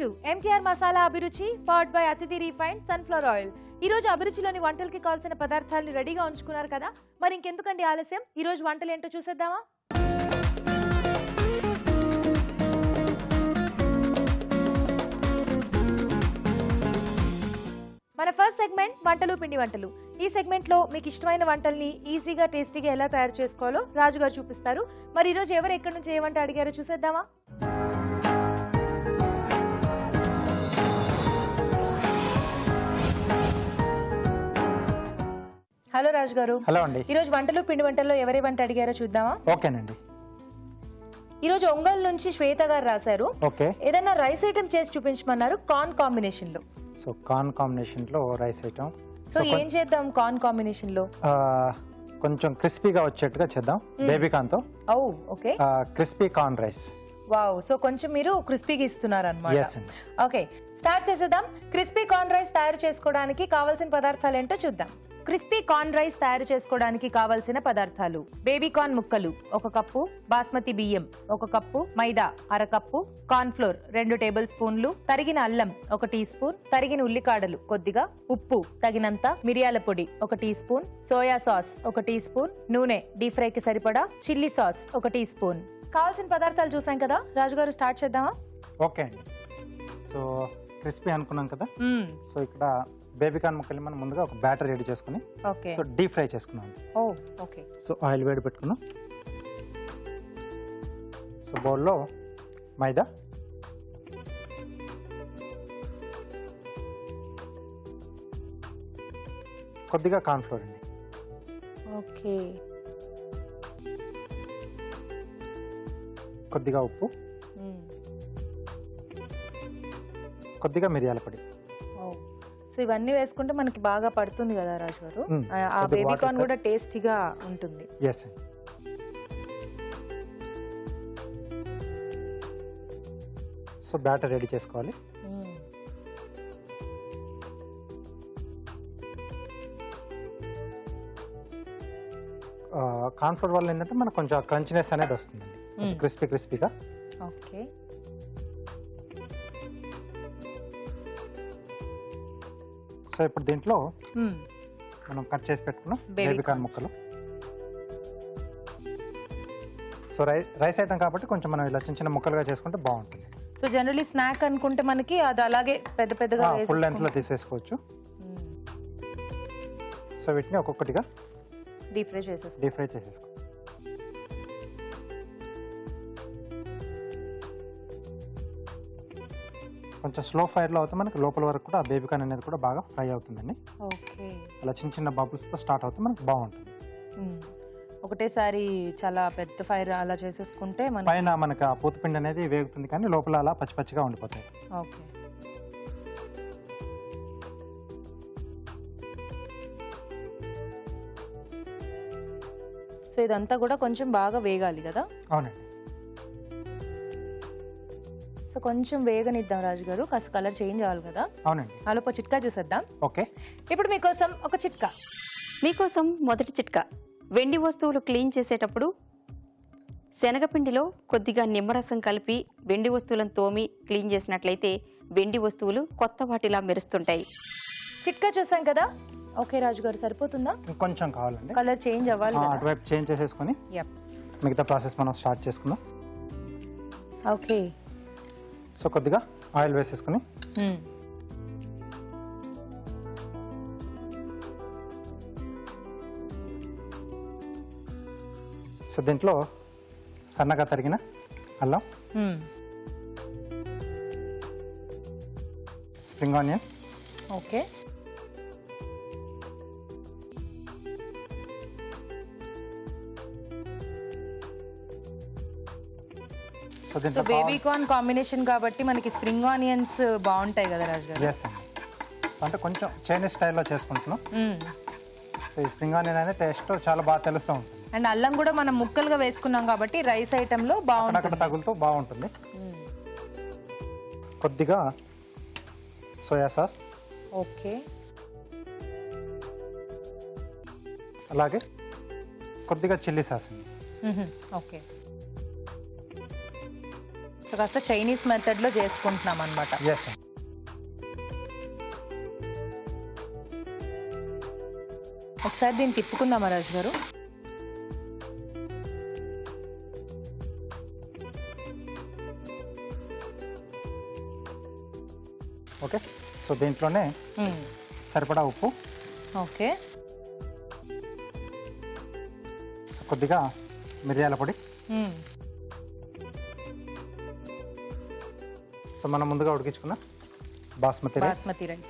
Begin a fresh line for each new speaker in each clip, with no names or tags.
To MTR masala Abhiruchi powered by Athithi refined sunflower oil. ఈ రోజు అభిరుచిలోని వంటలకి కావాల్సిన పదార్థాలను రెడీగా ఉంచుకున్నారు కదా, మరి ఇంకెందుకండి ఆలస్యం, ఈ రోజు వంటలు ఏంటో చూసేద్దామా? మన ఫస్ట్ సెగ్మెంట్ వంటలు పిండి వంటలు. ఈ సెగ్మెంట్ లో మీకు ఇష్టమైన వంటల్ని ఈజీగా టేస్టీగా ఎలా తయారు చేసుకోవాలో రాజు గారు చూపిస్తారు. మరి ఈ రోజు ఎవరు ఎక్కడి నుంచి ఏ వంట అడిగారో చూసేద్దామా? హలో రాజు గారు.
హలో అండి.
ఈ రోజు వంటలు పిండి వంటల్లో ఎవరి వంట అడిగారో చూద్దామా?
ఓకేనండి.
ఈ రోజు ఒంగోలు నుంచి శ్వేత గారు రాశారు.
ఓకే.
ఏదైనా రైస్ ఐటమ్ చేసి చూపించమన్నారు కార్న్ కాంబినేషన్ లో.
సో కార్న్ కాంబినేషన్ లో రైస్ ఐటమ్.
సో ఏం చేద్దాం కార్న్ కాంబినేషన్ లో?
కొంచెం క్రిస్పీగా వచ్చేట్టుగా చేద్దాం బేబీ కార్న్ తో.
Oh okay.
Crispy corn rice.
Wow, so కొంచెం మీరు క్రిస్పీగా ఇస్తున్నారు అన్నమాట.
yes అండి.
ఓకే, స్టార్ట్ చేసేద్దాం. క్రిస్పీ కార్న్ రైస్ తయారు చేసుకోవడానికి కావాల్సిన పదార్థాలు ఏంటో చూద్దాం. క్రిస్పీ కార్న్ రైస్ తయారు చేసుకోవడానికి కావాల్సిన పదార్థాలు: బేబీ కార్న్ ముక్కలు 1 కప్పు, బాస్మతి బియ్యం 1 కప్పు, మైదా 1/2 కప్పు, కార్న్ ఫ్లోర్ 2 టేబుల్ స్పూన్లు, తరిగిన అల్లం 1 టీ స్పూన్, తరిగిన ఉల్లికాడలు కొద్దిగా, ఉప్పు తగినంత, మిరియాల పొడి 1 teaspoon, soya sauce 1 teaspoon, నూనె డీప్ ఫ్రైకి సరిపడా, చిల్లీ సాస్ 1 టీ స్పూన్. కావాల్సిన పదార్థాలు చూసాం కదా, రాజుగారు స్టార్ట్ చేద్దామా?
ఓకే అండి. సో క్రిస్పీ అనుకున్నాం కదా, సో ఇక్కడ బేబీ కార్న్ ముక్కలు మనం ముందుగా ఒక బ్యాటర్ రెడీ చేసుకుని సో డీప్ ఫ్రై చేసుకున్నాం.
ఓకే.
సో ఆయిల్ వేడి పెట్టుకున్నాం. సో బౌల్లో మైదా, కొద్దిగా కార్న్ ఫ్లోర్ అండి.
ఓకే.
కొద్దిగా ఉప్పు, కొద్దిగా మిరియాల పొడి.
సో ఇవన్నీ వేసుకుంటే మనకి బాగా పడుతుంది కదా రాజు గారు, ఆ బేబీ కార్న్ కూడా టేస్టీగా ఉంటుంది.
ఎస్ అండి. సో బ్యాటర్ రెడీ చేసుకోవాలి. కార్న్ ఫ్లోర్ వల్ల ఏంటంటే మనకు కొంచెం క్రంచినెస్ అనేది వస్తుంది, క్రిస్పీగా.
ఓకే.
సో ఇప్పుడు దీంట్లో మనం కట్ చేసి పెట్టుకున్నాం బేబీ కార్న్ ముక్కలు. సో రైస్ ఐటమ్ కాబట్టి కొంచెం మనం ఇలా చిన్న చిన్న ముక్కలుగా చేసుకుంటే బాగుంటుంది.
సో జనరల్లీ స్నాక్ అనుకుంటే మనకి అది అలాగే పెద్దగా
ఫుల్ లెంత్ లో తీసేసుకోవచ్చు. సో వీటిని ఒక్కొక్కటిగా
డీప్ ఫ్రై
చేసేసుకో. కొంచెం స్లో ఫైర్లో అవుతుంది, మనకి లోపల వరకు కూడా బేబీ కార్న్ అనేది కూడా బాగా ఫ్రై అవుతుందండి.
ఓకే.
అలా చిన్న చిన్న బబుల్స్తో స్టార్ట్ అవుతుంది, మనకి బాగుంటుంది.
ఒకటేసారి చాలా పెద్ద ఫైర్ అలా చేసేసుకుంటే
పైన మనకి ఆ పూతపిండి అనేది వేగుతుంది, కానీ లోపల అలా పచ్చిగా ఉండిపోతాయి.
ఓకే. సో ఇదంతా కూడా కొంచెం బాగా వేగాలి కదా?
అవునండి.
సో కొంచెం వేగనిద్దాం రాజు గారు, కాస్త కలర్ చేంజ్ అవ్వాలి కదా.
అవునండి.
ఆలోపు చిట్కా చూసేద్దాం.
ఓకే.
ఇప్పుడు మీకోసం ఒక చిట్కా.
మీకోసం మొదటి చిట్కా: వెండి వస్తువులు క్లీన్ చేసేటప్పుడు శనగపిండిలో కొద్దిగా నిమ్మరసం కలిపి వెండి వస్తువులను తోమి క్లీన్ చేసినట్లయితే వెండి వస్తువులు కొత్త వాటిలా మెరుస్తుంటాయి.
చిట్కా చూసాం కదా. ఓకే రాజు గారు, సరిపోతుందా?
ఇంకొంచెం కావాలండి,
కలర్ చేంజ్ అవ్వాలి.
అటువైపు చేంజ్ చేసేసుకొని మిగతా ప్రాసెస్ మనం స్టార్ట్ చేసుకుందాం.
ఓకే.
సో కొద్దిగా ఆయిల్ వేసేసుకుని సో దీంట్లో సన్నగా తరిగిన అల్లం, spring onion,
okay, so baby corn combination కాబట్టి మనకి స్ప్రింగ్ ఆనియన్స్ బాగుంటాయి కదా రాజు గారు?
ఎస్ అండి. అంటే కొంచెం చైనీస్ స్టైల్లో చేసుకుంటున్నాం. సో ఈ స్ప్రింగ్ ఆనియన్ అనేది టేస్ట్ చాలా బాగా తెలుస్తూ ఉంటుంది.
అండ్ అల్లం కూడా మనం ముక్కలుగా వేసుకున్నాం కాబట్టి రైస్ ఐటమ్ లో బాగుంటుంది,
అక్కడ తగులుతూ బాగుంటుంది. కొద్దిగా సోయా సాస్,
ఓకే,
అలాగే కొద్దిగా చిల్లీ సాస్ అండి.
ఓకే. సో కాస్త చైనీస్ మెథడ్లో చేసుకుంటున్నాం అనమాట.
ఎస్ అండి.
ఒకసారి దీన్ని తిప్పుకుందామా రాజు గారు?
ఓకే, సో దీంట్లోనే సరిపడా ఉప్పు,
ఓకే,
సో కొద్దిగా మిరియాల పొడి, సో మనం ముందుగా ఉడికించుకున్న basmati rice,
basmati rice,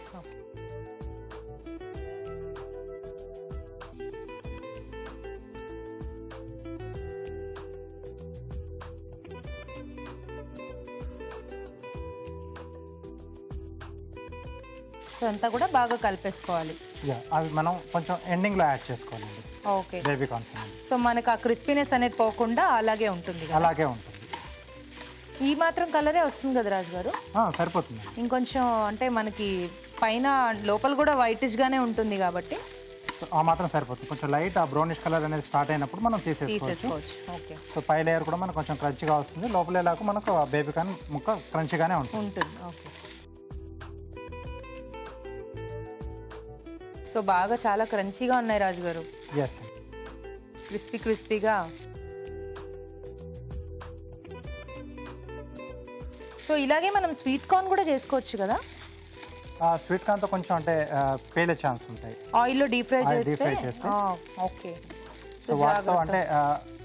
so అంతా కూడా బాగా కలిపేసుకోవాలి.
అవి మనం కొంచెం ఎండింగ్లో యాడ్ చేసుకోవాలండి.
ఓకే,
బేబీ కార్న్స్
సో మనకు ఆ క్రిస్పీనెస్ అనేది పోకుండా అలాగే ఉంటుంది కదా?
అలాగే ఉంటుంది.
ఈ మాత్రం కలరే వస్తుంది కదా రాజు గారు?
సరిపోతుంది.
ఇంకొంచెం అంటే మనకి పైన లోపల కూడా వైటిష్ గానే ఉంటుంది కాబట్టి
సో ఆ మాత్రం సరిపోతుంది. కొంచెం లైట్ ఆ బ్రౌనిష్ కలర్ అనేది స్టార్ట్ అయినప్పుడు మనం తీసేసుకోవచ్చు.
ఓకే,
సో పై లేయర్ కూడా మనకు కొంచెం క్రంచిగా వస్తుంది, లోపలేలాగా మనకు బేబీ కార్న్ ముక్క క్రంచిగానే ఉంటుంది.
ఓకే, సో బాగా చాలా క్రంచీగా ఉన్నాయి రాజు గారు.
ఎస్,
క్రిస్పీగా. సో ఇలాగే మనం స్వీట్ కార్న్ కూడా చేసుకోవచ్చు కదా?
స్వీట్ కార్న్తో కొంచెం అంటే పేలే ఛాన్స్ ఉంటాయి.
ఆయిల్లో డీప్ ఫ్రై
చేస్తే.
ఓకే,
సో వాటితో అంటే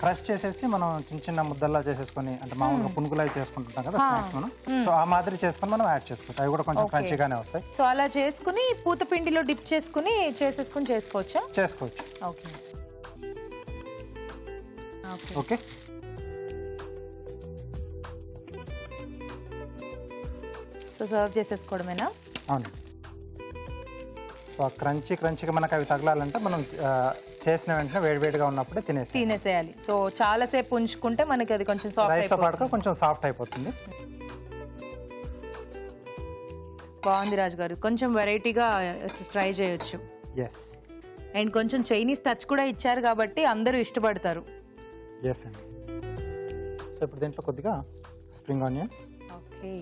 క్రష్ చేసేసి మనం చిన్న చిన్న ముద్దల్లా చేసేసుకొని అంటే మామూలుగా పునుగులు అవి చేసుకుంటుంటాం కదా స్నాక్స్ మనం, సో ఆ మాదిరి చేసుకొని మనం యాడ్ చేసుకోవచ్చు. అవి కూడా కొంచెం క్రంచిగానే వస్తాయి.
సో అలా చేసుకుని పూత పిండిలో డిప్ చేసుకుని చేసుకోవచ్చా?
చేసుకోవచ్చు.
ఓకే,
ఓకే,
సో సర్వ్ చేసేసుకోవడమేనా?
అవును. సో క్రంచిగా మనకు అవి తగలాలంటే మనం చేసిన వెంటనే వేడివేడిగా ఉన్నప్పుడే
తినేసేయాలి. సో చాలా సేపు ఉంచుకుంటే మనకి అది కొంచెం సాఫ్ట్
రైస్తో పాటుగా కొంచెం సాఫ్ట్ అయిపోతుంది.
బాగుంది రాజు గారు, కొంచెం వెరైటీగా ట్రై చేయొచ్చు.
ఎస్,
అండ్ కొంచెం చైనీస్ టచ్ కూడా ఇచ్చారు కాబట్టి అందరూ ఇష్టపడతారు.
ఎస్ అండి. సో ఇప్పుడు దీంట్లో కొద్దిగా spring onions,
okay,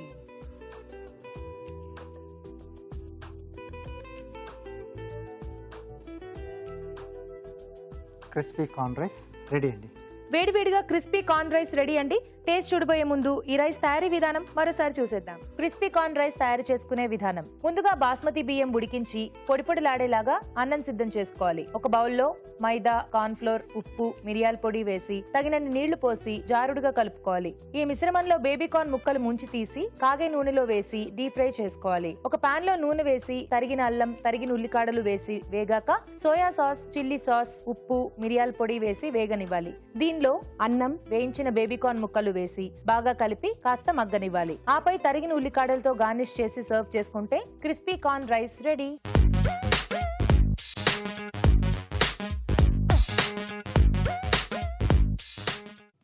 crispy corn rice ready అండి.
వేడివేడిగా క్రిస్పీ కార్న్ రైస్ రెడీ అండి. టేస్ట్ చూడబోయే ముందు ఈ రైస్ తయారీ విధానం మరోసారి చూసేద్దాం. క్రిస్పీ కార్న్ రైస్ తయారు చేసుకునే విధానం: ముందుగా బాస్మతి బియ్యం ఉడికించి పొడిలాడేలాగా అన్నం సిద్ధం చేసుకోవాలి. ఒక బౌల్లో మైదా, కార్న్ ఫ్లోర్, ఉప్పు, మిరియాల పొడి వేసి తగినన్ని నీళ్లు పోసి జారుడుగా కలుపుకోవాలి. ఈ మిశ్రమంలో బేబీ కార్న్ ముక్కలు ముంచి తీసి కాగే నూనెలో వేసి డీప్ ఫ్రై చేసుకోవాలి. ఒక పాన్ లో నూనె వేసి తరిగిన అల్లం, తరిగిన ఉల్లికాడలు వేసి వేగాక సోయా సాస్, చిల్లీ సాస్, ఉప్పు, మిరియాల పొడి వేసి వేగనివ్వాలి. దీనిలో అన్నం, వేయించిన బేబీ కార్న్ ముక్కలు వేసి బాగా కలిపి కాస్త మగ్గనివ్వాలి. ఆపై తరిగిన ఉల్లికాడలతో గార్నిష్ చేసి సర్వ్ చేసుకుంటే crispy corn rice ready.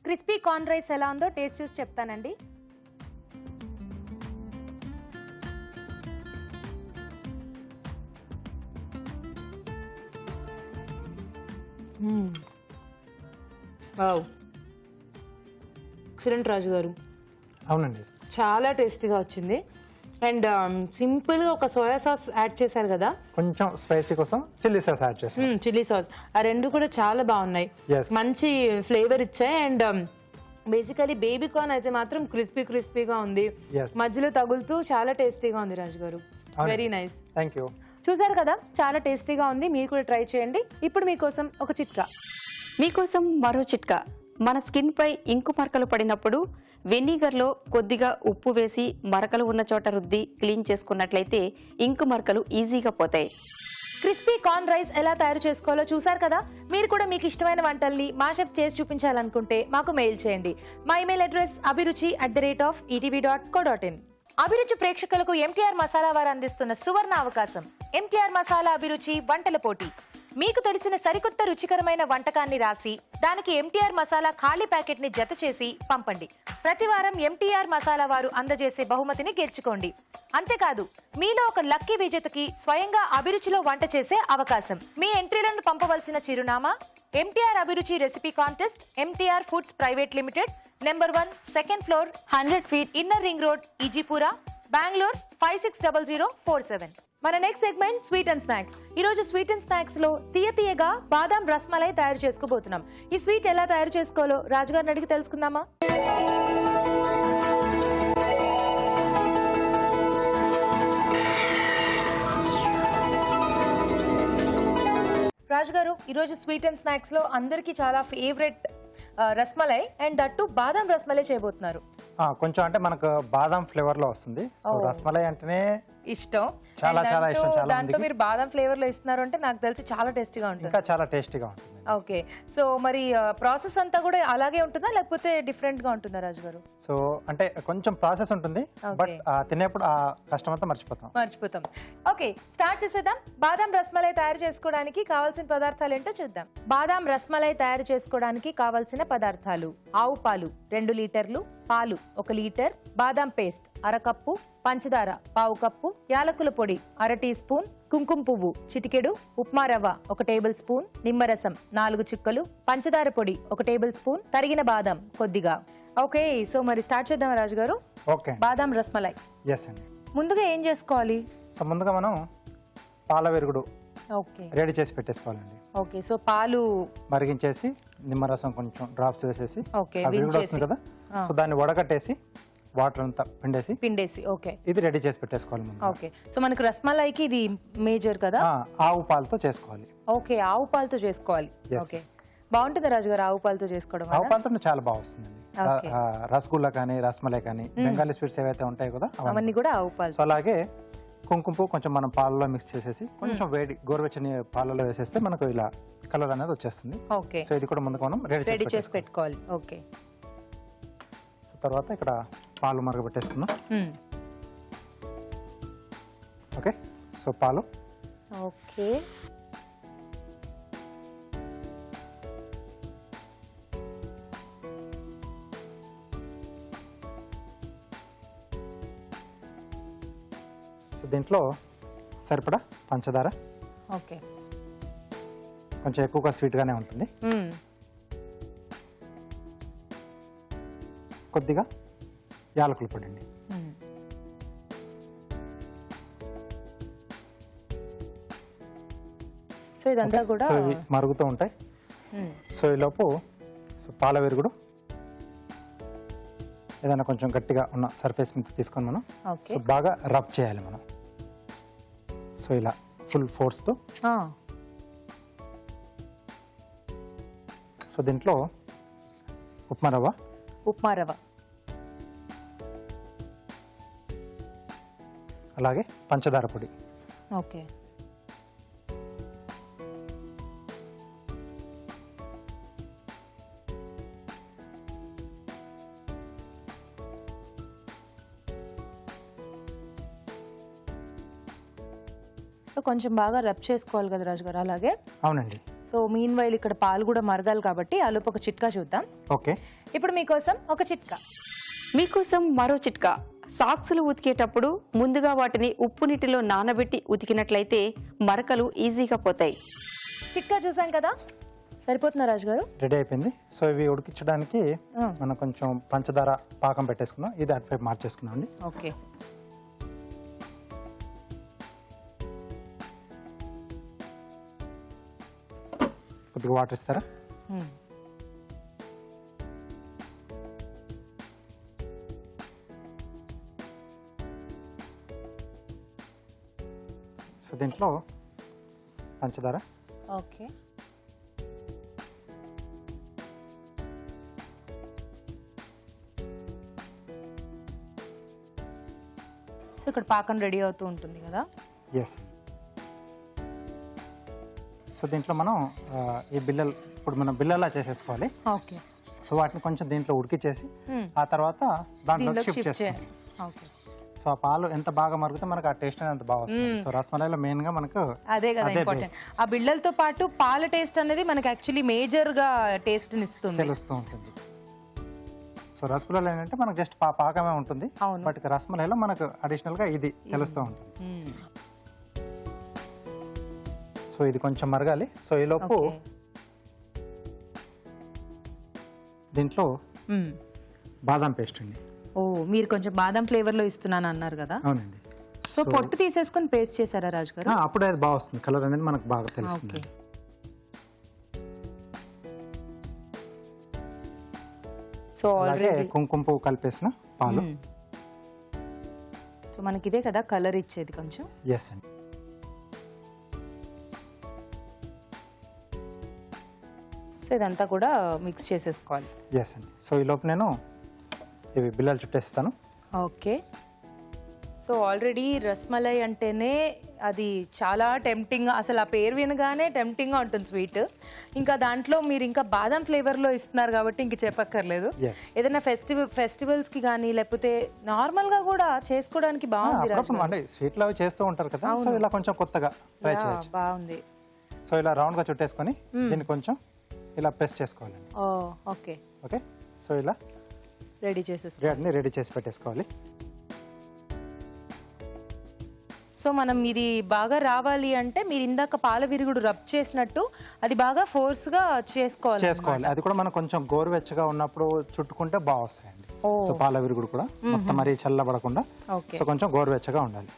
Crispy corn rice ఎలా ఉందో టేస్ట్ చూసి చెప్తానండి. ఎక్సలెంట్ రాజు గారు.
అవునండి,
చాలా టేస్టీగా వచ్చింది. అండ్ సింపుల్గా ఒక సోయా సాస్ యాడ్ చేశారు కదా,
కొంచెం స్పైసీ కోసం చిల్లీ సాస్ యాడ్ చేసాం.
చిల్లీ సాస్, ఆ రెండు కూడా చాలా బాగున్నాయి, మంచి ఫ్లేవర్ ఇచ్చాయి. అండ్ బేసికలీ బేబీ కార్న్ అయితే మాత్రం క్రిస్పీగా ఉంది, మధ్యలో తగులుతూ చాలా టేస్టీగా ఉంది రాజు గారు. Very nice,
thank you.
చూసారు కదా, చాలా టేస్టీగా ఉంది. మీరు కూడా ట్రై చేయండి. ఇప్పుడు మీకోసం ఒక చిట్కా.
మీకోసం మరో చిట్కా. మన స్కిన్ పై ఇంకు మరకలు పడినప్పుడు వెనిగర్లో కొద్దిగా ఉప్పు వేసి మరకలు ఉన్న చోట రుద్ది క్లీన్ చేసుకున్నట్లయితే ఇంకు మరకలు ఈజీగా పోతాయి.
క్రిస్పీ కార్న్ రైస్ ఎలా తయారు చేసుకోవాలో చూసారు కదా. మీరు కూడా మీకు ఇష్టమైన వంటల్ని మా షెఫ్ చేసి చూపించాలనుకుంటే మాకు మెయిల్ చేయండి. మా ఇమెయిల్ అడ్రస్ abhiruchi@etv.co.in. అభిరుచి ప్రేక్షకులకు ఎంటీఆర్ మసాలా వారు అందిస్తున్న సువర్ణ అవకాశం. ఎంటీఆర్ మసాలా అభిరుచి వంటల పోటీ మీకు తెలిసిన సరికొత్త రుచికరమైన వంటకాన్ని రాసి దానికి ఎంటీఆర్ మసాలా ఖాళీ ప్యాకెట్ ని జత చేసి పంపండి. ప్రతి వారం ఎంటీఆర్ మసాలా వారు అందజేసే బహుమతిని గెలుచుకోండి. అంతేకాదు మీలో ఒక లక్కీ విజేతకి స్వయంగా అభిరుచిలో వంట చేసే అవకాశం. మీ ఎంట్రీలను పంపవలసిన చిరునామా MTR Abhiruchi recipe contest, MTR foods private limited, number 1, second floor, 100 feet, inner ring road, Ejipura, Bengaluru 560047. మన next segment sweet and snacks. ఈ రోజు స్వీట్ అండ్ స్నాక్స్ లో తీయగా బాదాం రస్మలై తయారు చేసుకోబోతున్నాం. ఈ స్వీట్ ఎలా తయారు చేసుకోవాలో రాజుగారిని అడిగి తెలుసుకుందామా? రాజుగారు, ఈరోజు స్వీట్ అండ్ స్నాక్స్ లో అందరికి చాలా ఫేవరెట్ రస్మలై అండ్ దట్టు బాదాం రస్మలై చేయబోతున్నారు.
కొంచెం అంటే మనకు బాదాం ఫ్లేవర్ లో వస్తుంది. సో రస్మలై అంటేనే
ఇష్టం,
చాలా చాలా ఇష్టం. చాలా
దాంట్లో మీరు బాదాం ఫ్లేవర్ లో ఇస్తున్నారు అంటే నాకు తెలిసి చాలా టేస్టీగా ఉంటుంది.
ఇంకా చాలా టేస్టీగా ఉంటుంది.
ఓకే, సో మరి ప్రాసెస్ అంతా కూడా అలాగే ఉంటుందా లేకపోతే డిఫరెంట్ గా ఉంటుందా రాజుగారు?
సో అంటే కొంచెం ప్రాసెస్ ఉంటుంది, బట్ తినేప్పుడు ఆ కష్టం అంతా
మర్చిపోతాం. ఓకే, స్టార్ట్ చేసేద్దాం. బాదాం రస్మలై తయారు చేసుకోవడానికి కావాల్సిన పదార్థాలు ఏంటో చూద్దాం. బాదాం రస్మలై తయారు చేసుకోవడానికి కావాల్సిన పదార్థాలు: ఆవు పాలు 2 లీటర్లు, పాలు 1 లీటర్, బాదాం పేస్ట్ 1/2 కప్పు, పంచదార 1/2 కప్పు, యాలకుల పొడి 1/2 టీ స్పూన్, కుంకుమ పువ్వు చిటికెడు, ఉప్మా రవ్వ 1 టేబుల్ స్పూన్, నిమ్మరసం 4 చుక్కలు, పంచదార పొడి 1 టేబుల్ స్పూన్, తరిగిన బాదాం కొద్దిగా. ఓకే, సో మరి స్టార్ట్ చేద్దాం రాజుగారు.
ఓకే,
బాదాం రస్మలై.
ఎస్ అండి.
ముందుగా ఏం చేసుకోవాలి?
సో ముందుగా మనం పాల విరుగుడు
ఓకే
రెడీ చేసి పెట్టేసుకోవాలండి.
ఓకే, సో పాలు
మరిగించేసి నిమ్మరసం కొంచెం డ్రాప్స్ వేసేసి
ఓకే
విరుగుడు వస్తుంది కదా, సో దాన్ని వడకట్టేసి వాటర్ అంతా పిండేసి
ఓకే
ఇది రెడీ చేసి పెట్టేసుకోవాలి ముందు.
ఓకే, సో మనకు రస్మలైకి ఇది మేజర్ కదా.
ఆవు పాలతో చేసుకోవాలి.
ఓకే, ఆవు పాలతో చేసుకోవాలి. ఓకే, బాగుంటుంది రాజుగారు ఆవు పాలతో చేసుకోవడం?
ఆవు పాలతో చాలా బాగా వస్తుందండి. రసగుల్లా కానీ రస్మలై కానీ బెంగాలీ స్వీట్స్ ఏవైతే ఉంటాయి కదా
అవన్నీ కూడా ఆవు పాలు.
సో అలాగే కుంకుమ పువ్వు కొంచెం మనం పాలలో మిక్స్ చేసేసి కొంచెం వేడి గోరువెచ్చని పాలలో వేసేస్తే మనకు ఇలా కలర్ అనేది వచ్చేస్తుంది.
ఓకే,
సో ఇది కూడా ముందుకు మనం రెడీ చేసి
పెట్టుకోవాలి. ఓకే,
సో తర్వాత ఇక్కడ పాలు మరగబెట్టేసుకుందాం. ఓకే, సో పాలు
ఓకే
సో దీంట్లో సరిపడా పంచదార.
ఓకే,
కొంచెం ఎక్కువగా స్వీట్గానే ఉంటుంది. కొద్దిగా యాలకుల పొడి అండి.
సో ఇదంతా కూడా
సో ఇవి మరుగుతూ ఉంటాయి. సో ఈలోపు పాల విరుగుడు ఏదైనా కొంచెం గట్టిగా ఉన్న సర్ఫేస్ మీద తీసుకొని మనం సో బాగా రబ్ చేయాలి మనం. సో ఇలా ఫుల్ ఫోర్స్తో. సో దీంట్లో ఉప్మా రవ్వ అలాగే పంచదార పొడి.
ఓకే, కొంచెం బాగా రబ్ చేసుకోవాలి కదా రాజుగారు? అలాగే.
అవునండి.
సో మీన్ వైల్ ఇక్కడ పాలు కూడా మరగాలి కాబట్టి ఆలోపు ఒక చిట్కా చూద్దాం.
ఓకే,
ఇప్పుడు మీకోసం ఒక చిట్కా.
మీకోసం మరో చిట్కా. సాక్సులు ఉతికేటప్పుడు ముందుగా వాటిని ఉప్పు నీటిలో నానబెట్టి ఉతికినట్లయితే మరకలు ఈజీగా పోతాయి.
చిట్కా చూసాం కదా, సరిపోతుందా రాజుగారు?
రెడీ అయిపోయింది. సో ఇవి ఉడికించడానికి మనం కొంచెం పంచదార పాకం పెట్టేసుకున్నాం. ఇది అటువైపు మార్చేసుకున్నాం అండి.
ఓకే,
కొద్దిగా వాటర్ ఇస్తారా? సో దీంట్లో పంచదార.
ఓకే, సో ఇక్కడ పాకం రెడీ అవుతూ ఉంటుంది కదా.
ఎస్. సో దీంట్లో మనం ఈ బిల్లలు ఇప్పుడు మనం బిల్లలా చేసేసుకోవాలి.
ఓకే,
సో వాటిని కొంచెం దీంట్లో ఉడికిచ్చేసి ఆ తర్వాత దాంట్లో షిఫ్ట్ చేసుకోవాలి.
ఓకే,
సో ఆ పాలు ఎంత బాగా మరిగితే మనకు ఆ టేస్ట్ అనేది అంత బాగా వస్తుంది. సో రసమలైలో మెయిన్ గా మనకు
అదే కదా ఇంపార్టెంట్. ఆ బిళ్ళలతో పాటు పాల టేస్ట్ అనేది మనకి యాక్చువల్లీ మేజర్ గా టేస్ట్ ఇస్తుంది,
తెలుస్తూ ఉంటుంది. సో రసగుల్లాలో ఏంటంటే మనకు జస్ట్ పాకమే ఉంటుంది, బట్ రసమలైలో మనకు అడిషనల్ గా ఇది తెలుస్తూ ఉంటుంది. సో ఇది కొంచెం మరగాలి. సో ఈ లోపు దీంట్లో బాదం పేస్ట్ అండి.
ఓ, మీరు కొంచెం బాదం ఫ్లేవర్ లో ఇస్తున్నాను అన్నారు కదా.
అవునండి.
సో పొట్టు తీసేసుకొని పేస్ట్ చేశారా రాజు గారు?
అప్పుడే అది బాగా వస్తుంది, కలర్ అనేది మనకు బాగా తెలుస్తుంది.
సో ఆల్రెడీ
కుంకుమ పువ్వు కలిపేసిన పాలు.
సో మనకి ఇదే కదా కలర్ ఇచ్చేది కొంచెం.
ఎస్ అండి.
సో ఇదంతా కూడా మిక్స్ చేసేసుకోవాలి.
ఎస్ అండి. సో ఈ లోపు నేను ఇవి బిళ్ళలు చుట్టేస్తాను.
ఓకే. సో ఆల్రెడీ రస్మలై అంటేనే అది చాలా టెంప్టింగ్గా, అసలు ఆ పేరు వినగానే టెంప్టింగ్గా ఉంటుంది స్వీట్. ఇంకా దాంట్లో మీరు ఇంకా బాదం ఫ్లేవర్లో ఇస్తున్నారు కాబట్టి ఇంక చెప్పక్కర్లేదు. ఏదైనా ఫెస్టివల్స్కి కానీ లేకపోతే నార్మల్గా కూడా చేసుకోవడానికి బాగుంది.
అంటే స్వీట్లు అవి చేస్తూ ఉంటారు కదా, సో ఇలా కొంచెం కొత్తగా ట్రై చేయొచ్చు.
బాగుంది.
సో ఇలా రౌండ్గా చుట్టేసుకొని దీన్ని కొంచెం ఇలా ప్రెస్ చేసుకోవాలండి.
Okay
okay. సో ఇలా
రెడీ
చేసి పెట్టేసుకోవాలి.
సో మనం ఇది బాగా రావాలి అంటే మీరు ఇందాక పాల విరుగుడు రబ్ చేసినట్టు అది బాగా ఫోర్స్ గా చేసుకోవాలి.
అది కూడా మనం కొంచెం గోరువెచ్చగా ఉన్నప్పుడు చుట్టుకుంటే బాగా వస్తాయండి. సో పాల విరుగుడు కూడా మొత్తం మరీ చల్లబడకుండా, సో కొంచెం గోరువెచ్చగా ఉండాలి.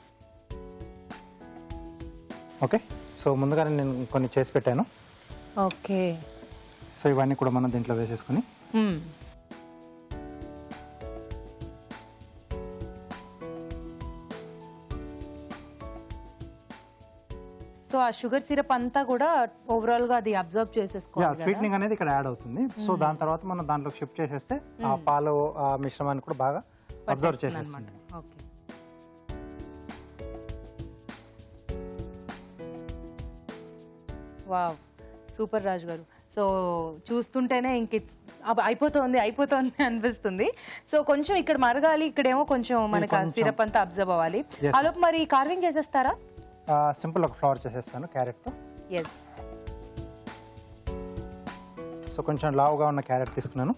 ఓకే. సో ముందుగానే నేను కొన్ని చేసి పెట్టాను.
ఓకే.
సో ఇవన్నీ కూడా మనం దీంట్లో వేసేసుకుని
సో ఆ షుగర్ సిరప్ అంతా కూడా ఓవరాల్ గా అది అబ్జర్వ్ చేసేసుకోవాలి.
స్వీట్నింగ్ అనేది ఇక్కడ యాడ్ అవుతుంది. సో దాని తర్వాత మనం దాంట్లో షిఫ్ట్ చేసేస్తే ఆ పాలు ఆ మిశ్రమాన్ని కూడా బాగా అబ్జర్వ్ చేసేస్తుంది.
ఓకే. వావ్, సూపర్ రాజు గారు. సో చూస్తుంటేనే ఇంక అయిపోతుంది అనిపిస్తుంది. సో కొంచెం ఇక్కడ మరగాలి, ఇక్కడేమో కొంచెం మనకి సిరప్ అంతా అబ్జర్వ్ అవ్వాలి. ఆలోపు మరి కార్వింగ్ చేసేస్తారా?
సింపుల్ ఒక ఫ్లవర్ చేసేస్తాను క్యారెట్ తో.
ఎస్.
సో కొంచెం లావుగా ఉన్న క్యారెట్ తీసుకున్నాను.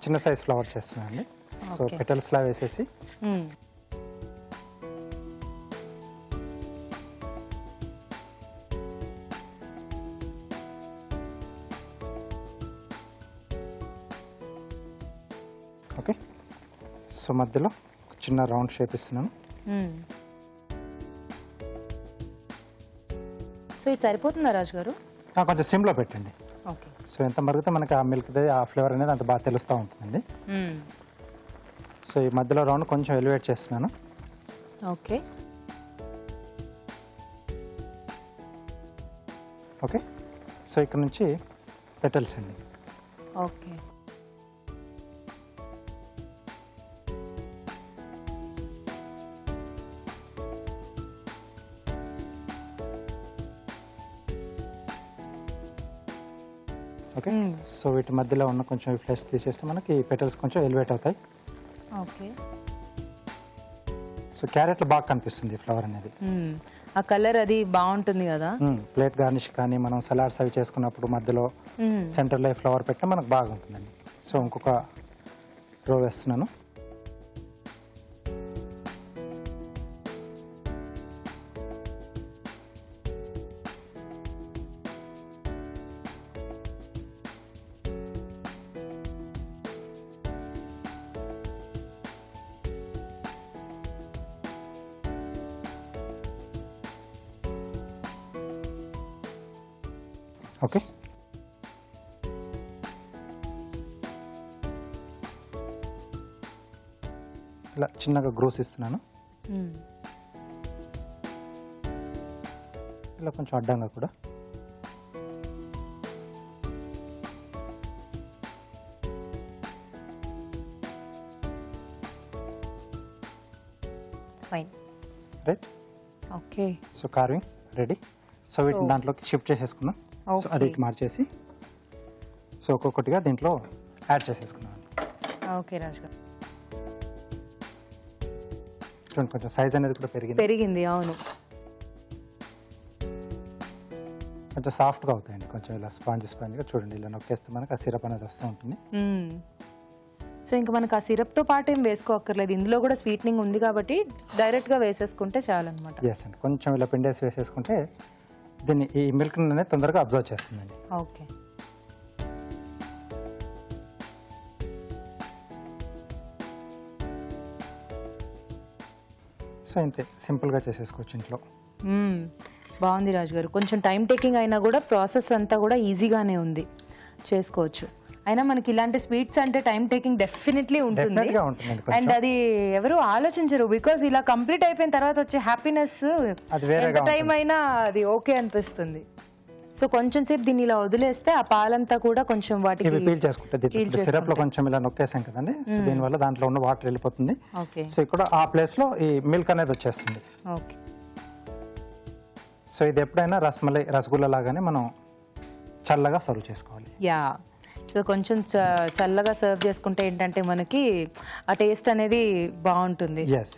చిన్న సైజ్ ఫ్లవర్ చేస్తున్నాను అండి. సో పెటల్స్ లా వేసేసి ఓకే. సో మధ్యలో చిన్న రౌండ్ షేప్ ఇస్తున్నాను.
సో ఇది సరిపోతుందా రాజు గారు?
కొంచెం సిమ్లో పెట్టండి.
ఓకే.
సో ఎంత మరిగితే మనకి ఆ మిల్క్ ఆ ఫ్లేవర్ అనేది అంత బాగా తెలుస్తూ ఉంటుందండి. సో ఈ మధ్యలో రౌండ్ కొంచెం ఎలివేట్ చేస్తున్నాను.
ఓకే.
ఓకే. సో ఇక్కడ నుంచి పెటల్స్ అండి.
ఓకే.
ఓకే. సో వీటి మధ్యలో ఉన్న కొంచెం ఫ్లెష్ తీసేస్తే మనకి పెటల్స్ కొంచెం ఎలివేట్ అవుతాయి.
ఓకే.
సో క్యారెట్లో బాగా కనిపిస్తుంది ఫ్లవర్ అనేది.
ఆ కలర్ అది బాగుంటుంది కదా.
ప్లేట్ గార్నిష్ కానీ మనం సలాడ్స్ అవి చేసుకున్నప్పుడు మధ్యలో సెంటర్లో ఫ్లవర్ పెట్టినా మనకు బాగా ఉంటుందండి. సో ఇంకొక రో వేస్తున్నాను. ఓకే. ఇలా చిన్నగా గ్రోస్ ఇస్తున్నాను. ఇలా కొంచెం అడ్డంగా కూడా.
Fine.
Right.
Okay.
So carving ready. So వీటిని దాంట్లోకి షిఫ్ట్ చేసేసుకున్నాం. సో అది ఇటు మార్చేసి సో ఒక్కొక్కటిగా దీంట్లో యాడ్ చేసేసుకున్నాం.
ఓకే రాజు గారు,
చూడండి కొంచెం సైజ్ అనేది కూడా
పెరిగింది. అవును,
కొంచెం సాఫ్ట్గా అవుతాయండి, కొంచెం ఇలా స్పాంజ్గా. చూడండి ఇలా నొక్కేస్తే మనకి ఆ సిరప్ అనేది వస్తూ ఉంటుంది.
సో ఇంకా మనకు ఆ సిరప్తో పాటు ఏం వేసుకోక్కర్లేదు, ఇందులో కూడా స్వీట్నింగ్ ఉంది కాబట్టి డైరెక్ట్గా వేసేసుకుంటే చాలన్నమాట.
ఎస్ అండి, కొంచెం ఇలా పిండేసి వేసేసుకుంటే దీన్ని ఈ మిల్క్ అనేది తొందరగా అబ్జర్వ్ చేస్తుందండి.
ఓకే,
సో ఇంతే సింపుల్గా చేసేసుకోవచ్చు ఇంట్లో.
బాగుంది రాజు గారు, కొంచెం టైం టేకింగ్ అయినా కూడా ప్రాసెస్ అంతా కూడా ఈజీగానే ఉంది, చేసుకోవచ్చు. అయినా మనకి ఇలాంటి స్వీట్స్ అంటే టైం టేకింగ్ డెఫినెట్లీ ఉంటుంది.
డెఫినెట్గా ఉంటుందండి కొంచెం.
అండ్ అది ఎవరు ఆలోచించరు, బికాజ్ ఇలా కంప్లీట్ అయిపోయిన తర్వాత వచ్చే హ్యాపీనెస్
అది వేరేగా
ఎంత టైం అయినా అది ఓకే అనిపిస్తుంది. సో కొంచెం సేపు దీన్ని ఇలా వదిలేస్తే ఆ పాలంతా కూడా కొంచెం వాటికి
పీల్ చేసుకుంటే సిరప్ లో కొంచెం ఇలా నొక్కేసాం కదండి, సో దీనివల్ల దాంట్లో ఉన్న వాటర్ వెళ్ళిపోతుంది.
ఓకే,
సో ఇక్కడ ఆ ప్లేస్ లో ఈ మిల్క్ అనేది వచ్చేస్తుంది.
ఓకే.
సో ఇది ఎప్పుడైనా రసగుల్లా లాగానే మనం చల్లగా సర్వ్ చేసుకోవాలి.
యా, సో కొంచెం చల్లగా సర్వ్ చేసుకుంటే ఏంటంటే మనకి ఆ టేస్ట్ అనేది బాగుంటుంది.
Yes,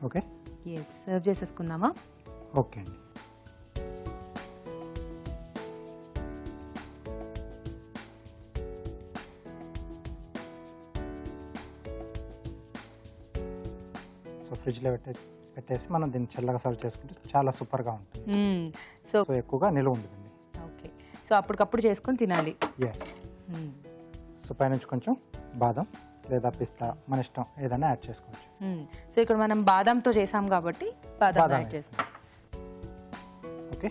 okay.
ఎస్, సర్వ్ చేసేసుకుందామా?
ఓకే అండి. సో ఫ్రిడ్జ్లో పెట్టేసి మనం దీన్ని చల్లగా సర్వ్ చేసుకుంటే చాలా సూపర్గా ఉంటుంది.
సో
సో ఎక్కువగా నిలువ ఉంటుంది.
ఓకే, సో అప్పటికప్పుడు చేసుకొని తినాలి.
ఎస్. సో పైనుంచి కొంచెం బాదం లేదా పిస్తా మన ఇష్టం ఏదైనా యాడ్ చేసుకోవచ్చు.
సో ఇక్కడ మనం బాదంతో చేసాం కాబట్టి బాదం యాడ్ చేసుకోవాలి.
ఓకే,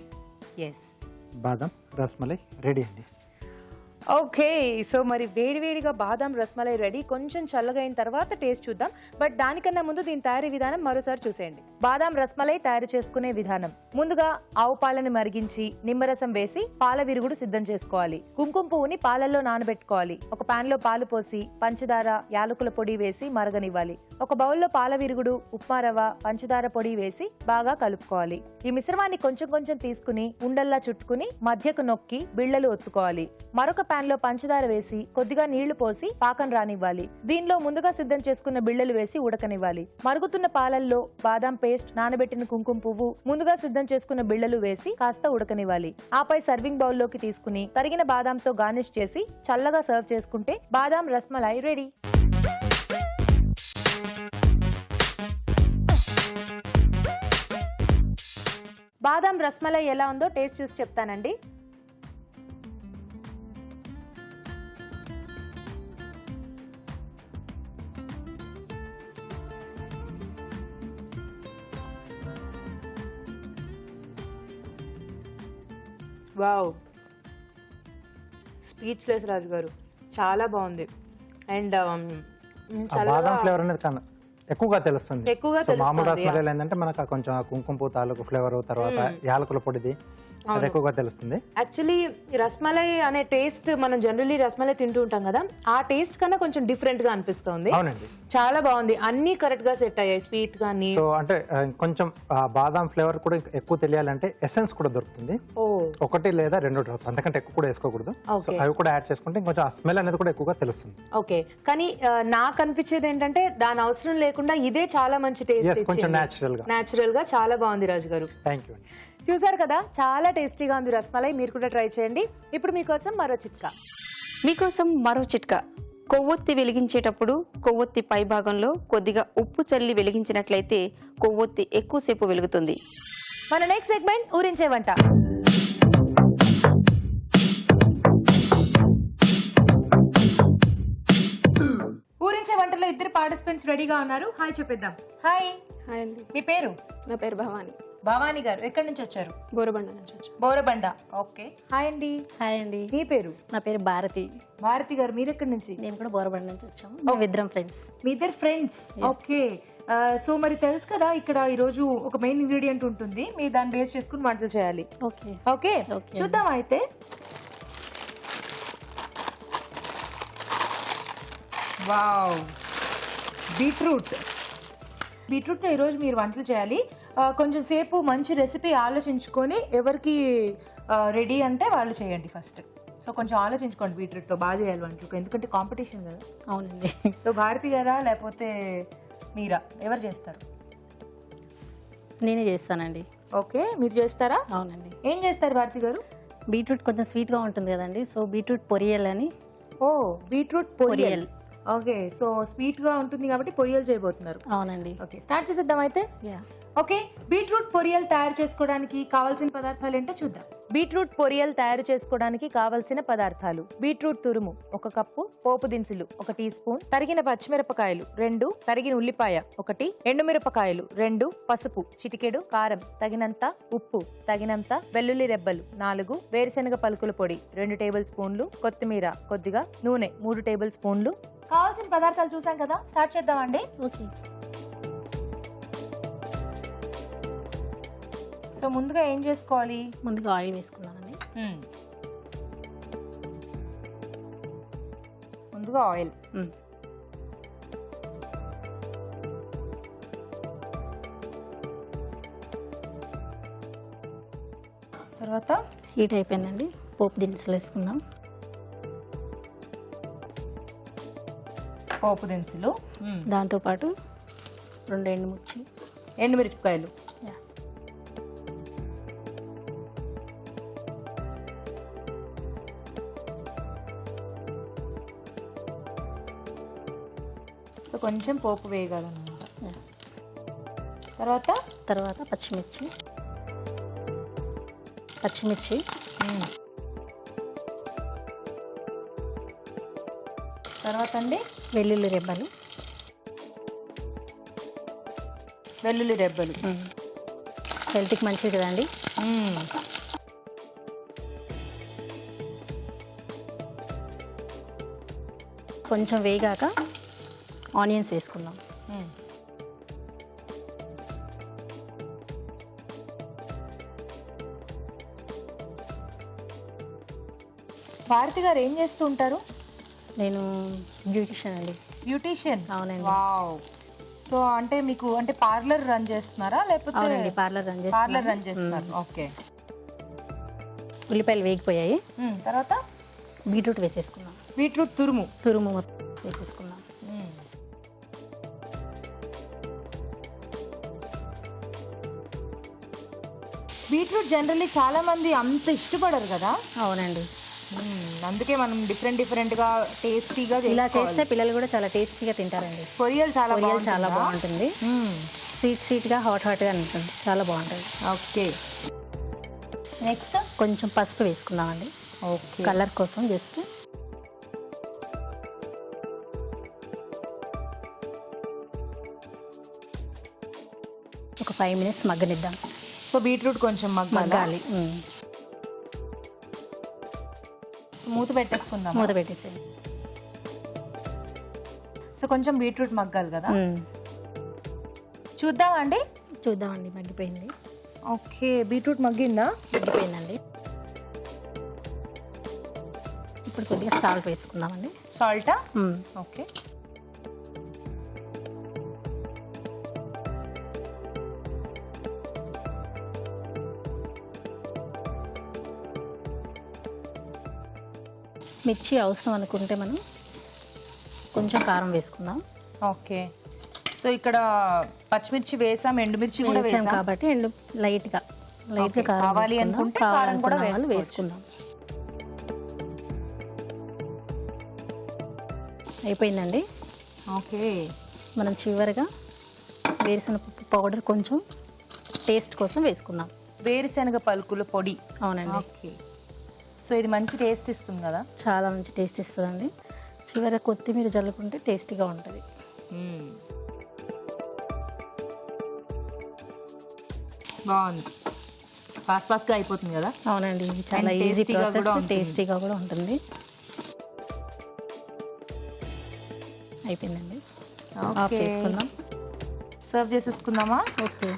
ఎస్,
బాదం రస్మలై రెడీ అండి.
ఓకే, సో మరి వేడివేడిగా బాదం రస్మలై రెడీ. కొంచెం చల్లగా అయిన తర్వాత టేస్ట్ చూద్దాం, బట్ దానికన్నా ముందు దీని తయారీ విధానం మరోసారి చూసేయండి. బాదం రస్మలై తయారు చేసుకునే విధానం: ముందుగా ఆవు పాలను మరిగించి నిమ్మరసం వేసి పాల విరుగుడు సిద్ధం చేసుకోవాలి. కుంకుమ పువ్వుని పాలల్లో నానబెట్టుకోవాలి. ఒక పాన్ లో పాలు పోసి పంచదార, యాలకుల పొడి వేసి మరగనివ్వాలి. ఒక బౌల్లో పాల విరుగుడు, ఉప్మా రవ్వ, పంచదార పొడి వేసి బాగా కలుపుకోవాలి. ఈ మిశ్రమాన్ని కొంచెం కొంచెం తీసుకుని ఉండల్లా చుట్టుకుని మధ్యకు నొక్కి బిళ్ళలు ఒత్తుకోవాలి. మరొక పాన్ లో పంచదార వేసి కొద్దిగా నీళ్లు పోసి పాకం రానివ్వాలి. దీనిలో ముందుగా సిద్ధం చేసుకున్న బిళ్ళలు వేసి ఉడకనివ్వాలి. మరుగుతున్న పాలల్లో బాదాం పేస్ట్, నానబెట్టిన కుంకుమ పువ్వు, ముందుగా సిద్ధం చేసుకున్న బిళ్ళలు వేసి కాస్త ఉడకనివ్వాలి. ఆపై సర్వింగ్ బౌల్ లోకి తీసుకుని తరిగిన బాదాంతో గార్నిష్ చేసి చల్లగా సర్వ్ చేసుకుంటే బాదాం రస్మలై రెడీ. బాదాం రస్మలై ఎలా ఉందో టేస్ట్ చూసి చెప్తానండి. వావ్, స్పీచ్లెస్ రాజు గారు, చాలా బాగుంది. అండ్
బాదం ఫ్లేవర్ అనేది ఎక్కువగా తెలుస్తుంది.
ఎక్కువగా
మామూలు రసమలైలు ఏంటంటే మనకు కొంచెం కుంకుమ పువ్వు తాలూకు ఫ్లేవర్, తర్వాత యాలకుల పొడిది అది ఎక్కువగా తెలుస్తుంది.
యాక్చువల్లీ రస్మలై అనే టేస్ట్ మనం జనరల్లీ రస్మలై తింటూ ఉంటాం కదా, ఆ టేస్ట్ కన్నా కొంచెం డిఫరెంట్ గా అనిపిస్తుంది.
అవునండి,
చాలా బాగుంది, అన్ని కరెక్ట్ గా సెట్ అయ్యాయి, స్వీట్ గానీ.
సో అంటే కొంచెం బాదం ఫ్లేవర్ కూడా ఎక్కువ తెలియాలంటే ఎసెన్స్ కూడా దొరుకుతుంది. ఒకటి లేదా 2 డ్రాప్స్, అంతకంటే ఎక్కువ కూడా వేసుకోకూడదు. సో అవి కూడా యాడ్ చేసుకుంటే కొంచెం ఆ స్మెల్ అనేది కూడా ఎక్కువగా తెలుస్తుంది.
ఓకే, కానీ నాకు అనిపించేది ఏంటంటే దాని అవసరం లేకుండా ఇదే చాలా మంచి టేస్ట్,
కొంచెం
నేచురల్ గా చాలా బాగుంది రాజు గారు.
Thank you.
చూసారు కదా, చాలా టేస్టీగా ఉంది రస్మలై, మీరు కూడా ట్రై చేయండి. ఇప్పుడు మీకోసం మరో చిట్కా.
కొవ్వొత్తి వెలిగించేటప్పుడు కొవ్వొత్తి పై భాగంలో కొద్దిగా ఉప్పు చల్లి వెలిగించినట్లయితే కొవ్వొత్తి ఎక్కువసేపు వెలుగుతుంది.
మన నెక్స్ట్ సెగ్మెంట్ ఊరించే వంట. ఊరించే వంటలో ఇద్దరు పార్టిసిపెంట్స్ రెడీగా ఉన్నారు. హాయ్ చెప్పేద్దాం. హాయ్.
హాయ్ అండి,
మీ పేరు?
నా పేరు భవాని.
భవానీ గారు ఎక్కడి నుంచి వచ్చారు?
బోరబండ నుంచి వచ్చాను.
బోరబండ, ఓకే. హాయ్ అండి.
హాయ్ అండి,
మీ పేరు?
నా పేరు భారతి.
భారతి గారు మీరు ఎక్కడి నుంచి?
మేము కూడా బోరబండ నుంచి వచ్చాము. మేమిద్దరం ఫ్రెండ్స్.
మీ ఇద్దరు ఫ్రెండ్స్, ఓకే. సో మరి తెలుసు కదా, ఇక్కడ ఈ రోజు ఒక మెయిన్ ఇంగ్రీడియంట్ ఉంటుంది, మీరు దాన్ని బేస్ చేసుకుని వంటలు చేయాలి.
ఓకే
ఓకే, చూద్దాం అయితే. వావ్, బీట్రూట్తో ఈరోజు మీరు వంటలు చేయాలి. కొంచెం సేపు మంచి రెసిపీ ఆలోచించుకొని ఎవరికి రెడీ అంటే వాళ్ళు చేయండి ఫస్ట్. సో కొంచెం ఆలోచించుకోండి బీట్రూట్తో బాగా చేయాలి వంటలు, ఎందుకంటే కాంపిటీషన్ కదా.
అవునండి.
సో భారతి గారా లేకపోతే మీరా, ఎవరు చేస్తారు?
నేనే చేస్తానండి.
ఓకే, మీరు చేస్తారా?
అవునండి.
ఏం చేస్తారు భారతి గారు?
బీట్రూట్ కొంచెం స్వీట్గా ఉంటుంది కదండి, సో బీట్రూట్ పొరియల్ అని.
ఓ, beetroot poriyal. Okay, so sweet గా ఉంటుంది కాబట్టి పొరియల్ చేయబోతున్నారు.
అవునండి.
ఓకే, స్టార్ట్ చేసేద్దాం అయితే.
యా.
ఓకే, బీట్రూట్ పొరియల్ తయారు చేసుకోవడానికి కావాల్సిన పదార్థాలు ఏంటో చూద్దాం. బీట్రూట్ పొరియల్ తయారు చేసుకోవడానికి కావలసిన పదార్థాలు: బీట్రూట్ తురుము 1 కప్పు, పోపు దినుసులు 1 టీ స్పూన్, తరిగిన పచ్చిమిరపకాయలు 2, తరిగిన ఉల్లిపాయ 1, ఎండుమిరపకాయలు 2, పసుపు చిటికెడు, కారం తగినంత, ఉప్పు తగినంత, వెల్లుల్లి రెబ్బలు 4, వేరుశనగ పలుకుల పొడి 2 టేబుల్ స్పూన్లు, కొత్తిమీర కొద్దిగా, నూనె 3 టేబుల్ స్పూన్లు. కావాల్సిన పదార్థాలు చూసాం కదా, స్టార్ట్ చేద్దామండి.
ఓకే.
సో ముందుగా ఏం చేసుకోవాలి?
ముందుగా ఆయిల్ వేసుకున్నానండి.
ముందుగా ఆయిల్. తర్వాత
హీట్ అయిపోయిందండి, పోపు దినుసులు వేసుకుందాం.
పోపు దినుసులు,
దాంతోపాటు 2
ఎండుమిరపకాయలు.
యా.
సో కొంచెం పోపు వేయగలనమాట.
యా.
తర్వాత
పచ్చిమిర్చి.
తర్వాత అండి
వెల్లుల్లి రెబ్బలు. హెల్త్కి మంచిది కదండి. కొంచెం వేగాక ఆనియన్స్ వేసుకుందాం.
భారతి గారు ఏం చేస్తూ ఉంటారు?
నేను బ్యూటిషియన్ అండి.
బ్యూటిషియన్?
అవునండి.
వావ్. సో అంటే మీకు అంటే పార్లర్ రన్ చేస్తున్నారా లేకపోతే?
అవునండి, పార్లర్ రన్
చేస్తున్నారు. ఓకే.
ఉల్లిపాయలు వేగిపోయాయి.
తర్వాత
బీట్రూట్ వేసేసుకున్నాం.
బీట్రూట్ తురుము
వేసేసుకున్నాం.
బీట్రూట్ జనరల్లీ చాలా మంది అంత ఇష్టపడరు కదా.
అవునండి.
అందుకే మనం డిఫరెంట్ గా టేస్టీగా
ఇలా చేస్తే పిల్లలు కూడా చాలా టేస్టీగా తింటారండి.
పొరియల్ చాలా
బాగుంటుంది. స్వీట్ గా హాట్ గా ఉంటుంది, చాలా బాగుంటుంది.
ఓకే, నెక్స్ట్
కొంచెం పసుపు వేసుకుందామండి.
ఓకే,
కలర్ కోసం జస్ట్. ఒక 5 మినిట్స్ మగ్గనిద్దాం.
సో బీట్రూట్ కొంచెం మగ్గాలి. మూత పెట్టేసుకుందాం.
మూత పెట్టేసేయండి.
సో కొంచెం బీట్రూట్ మగ్గాలి కదా, చూద్దామండి.
మగ్గిపోయింది.
ఓకే, బీట్రూట్ మగ్గిందా?
మగ్గిపోయిందండి. ఇప్పుడు కొద్దిగా సాల్ట్ వేసుకుందామండి.
సాల్టా? ఓకే.
మిర్చి అవసరం అనుకుంటే మనం కొంచెం కారం వేసుకుందాం.
ఓకే, సో ఇక్కడ పచ్చిమిర్చి వేసాం, ఎండుమిర్చి కూడా వేసాం
కాబట్టి లైట్గా కారం
కావాలి అనుకుంటే కారం కూడా
వేసుకుందాం. అయిపోయిందండి.
ఓకే,
మనం చివరిగా వేరుశనగ పౌడర్ కొంచెం టేస్ట్ కోసం వేసుకుందాం.
వేరుశనగ పలుకుల పొడి.
అవునండి.
ఓకే, సో ఇది మంచి టేస్ట్ ఇస్తుంది కదా.
చాలా మంచి టేస్ట్ ఇస్తుందండి. చివరి కొత్తిమీర జల్లుకుంటే టేస్టీగా ఉంటుంది.
బాగుంది, ఫాస్ట్గా అయిపోతుంది కదా.
అవునండి, చాలా ఈజీ ప్రాసెస్, టేస్టీగా కూడా ఉంటుంది. అయిపోయిందండి. ఆఫ్ చేసుకుందాం.
సర్వ్ చేసేసుకుందామా?
ఓకే.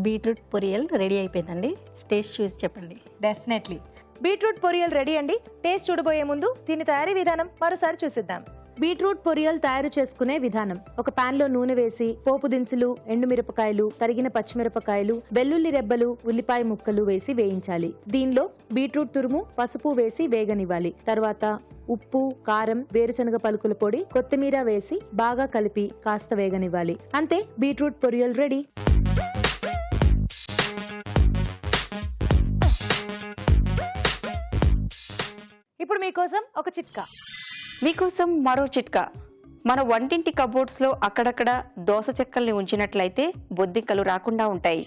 బీట్రూట్ పొరియల్ రెడీ అయిపోయిందండి. టేస్ట్ చూసి చెప్పండి.
డెఫినెట్లీ బీట్రూట్ పొరియల్ రెడీ అండి. టేస్ట్ చూడబోయే ముందు దీని తయారీ విధానం మరోసారి చూసిద్దాం. బీట్రూట్ పొరియల్ తయారు చేసుకునే విధానం: ఒక పాన్ లో నూనె వేసి పోపు దినుసులు, ఎండుమిరపకాయలు, తరిగిన పచ్చిమిరపకాయలు, వెల్లుల్లి రెబ్బలు, ఉల్లిపాయ ముక్కలు వేసి వేయించాలి. దీనిలో బీట్రూట్ తురుము, పసుపు వేసి వేగనివ్వాలి. తర్వాత ఉప్పు, కారం, వేరుశనగ పలుకుల పొడి, కొత్తిమీర వేసి బాగా కలిపి కాస్త వేగనివ్వాలి. అంతే, బీట్రూట్ పొరియల్ రెడీ. ఇప్పుడు మీకోసం ఒక చిట్కా.
మీకోసం మరో చిట్కా. మన వంటింటి కబోర్డ్స్లో అక్కడక్కడ దోస చెక్కల్ని ఉంచినట్లయితే బొద్దింకలు రాకుండా ఉంటాయి.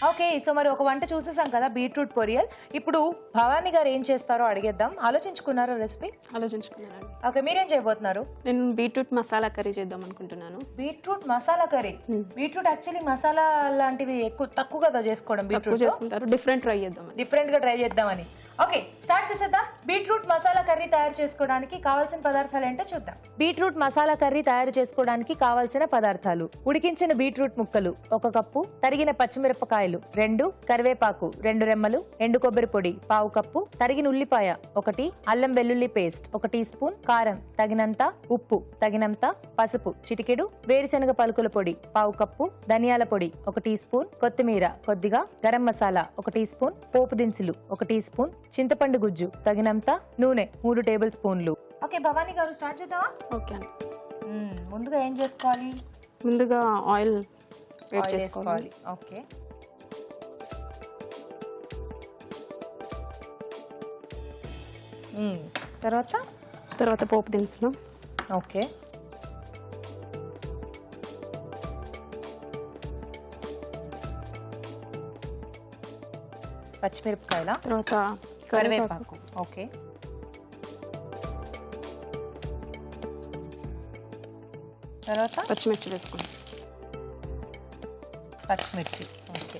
ఓకే, సో మరి ఒక వంట చూసేసాం కదా, బీట్రూట్ పొరియల్. ఇప్పుడు భవానీ గారు ఏం చేస్తారో అడిగేద్దాం. ఆలోచించుకున్నారో రెసిపీ?
ఆలోచించుకున్నానండి.
ఓకే, మీరేం చేయబోతున్నారు?
నేను బీట్రూట్ మసాలా కర్రీ చేద్దాం అనుకుంటున్నాను.
Beetroot masala curry. Beetroot actually masala లాంటివి తక్కువ కదా చేసుకోవడం. బీట్రూట్
చేసుకుంటారు, డిఫరెంట్ ట్రై చేద్దాం.
డిఫరెంట్ గా ట్రై చేద్దామని. ఓకే, స్టార్ట్ చేసేద్దాం. బీట్రూట్ మసాలా కర్రీ తయారు చేసుకోవడానికి కావాల్సిన పదార్థాలు ఏంటో చూద్దాం. బీట్రూట్ మసాలా కర్రీ తయారు చేసుకోవడానికి కావాల్సిన పదార్థాలు: ఉడికించిన బీట్రూట్ ముక్కలు 1 కప్పు, తరిగిన పచ్చిమిరపకాయలు 2, కరివేపాకు 2 రెమ్మలు, ఎండు కొబ్బరి పొడి 1/2 కప్పు, తరిగిన ఉల్లిపాయ 1, అల్లం వెల్లుల్లి పేస్ట్ 1 టీ స్పూన్, కారం తగినంత, ఉప్పు తగినంత, పసుపు చిటికెడు, వేరుశనగ పలుకుల పొడి 1/2 కప్పు, ధనియాల పొడి 1 టీ స్పూన్, కొత్తిమీర కొద్దిగా, గరం మసాలా 1 టీ స్పూన్, పోపు దినుసులు 1 టీ స్పూన్, చింతపండు గుజ్జు తగినంత, నూనె 3 టేబుల్ స్పూన్లు. ఓకే భవానీ గారు, స్టార్ట్ చేద్దామా?
ఓకే అండి.
ముందుగా ఏం చేసుకోవాలి?
ముందుగా ఆయిల్
ఆయిల్ వేసుకోవాలి. ఓకే,
తర్వాత పోపు దినుసులు.
ఓకే, పచ్చిమిరపకాయల,
తర్వాత
కరివేపాకు. ఓకే, తర్వాత
పచ్చిమిర్చి వేసుకుంటాం.
పచ్చిమిర్చి. ఓకే,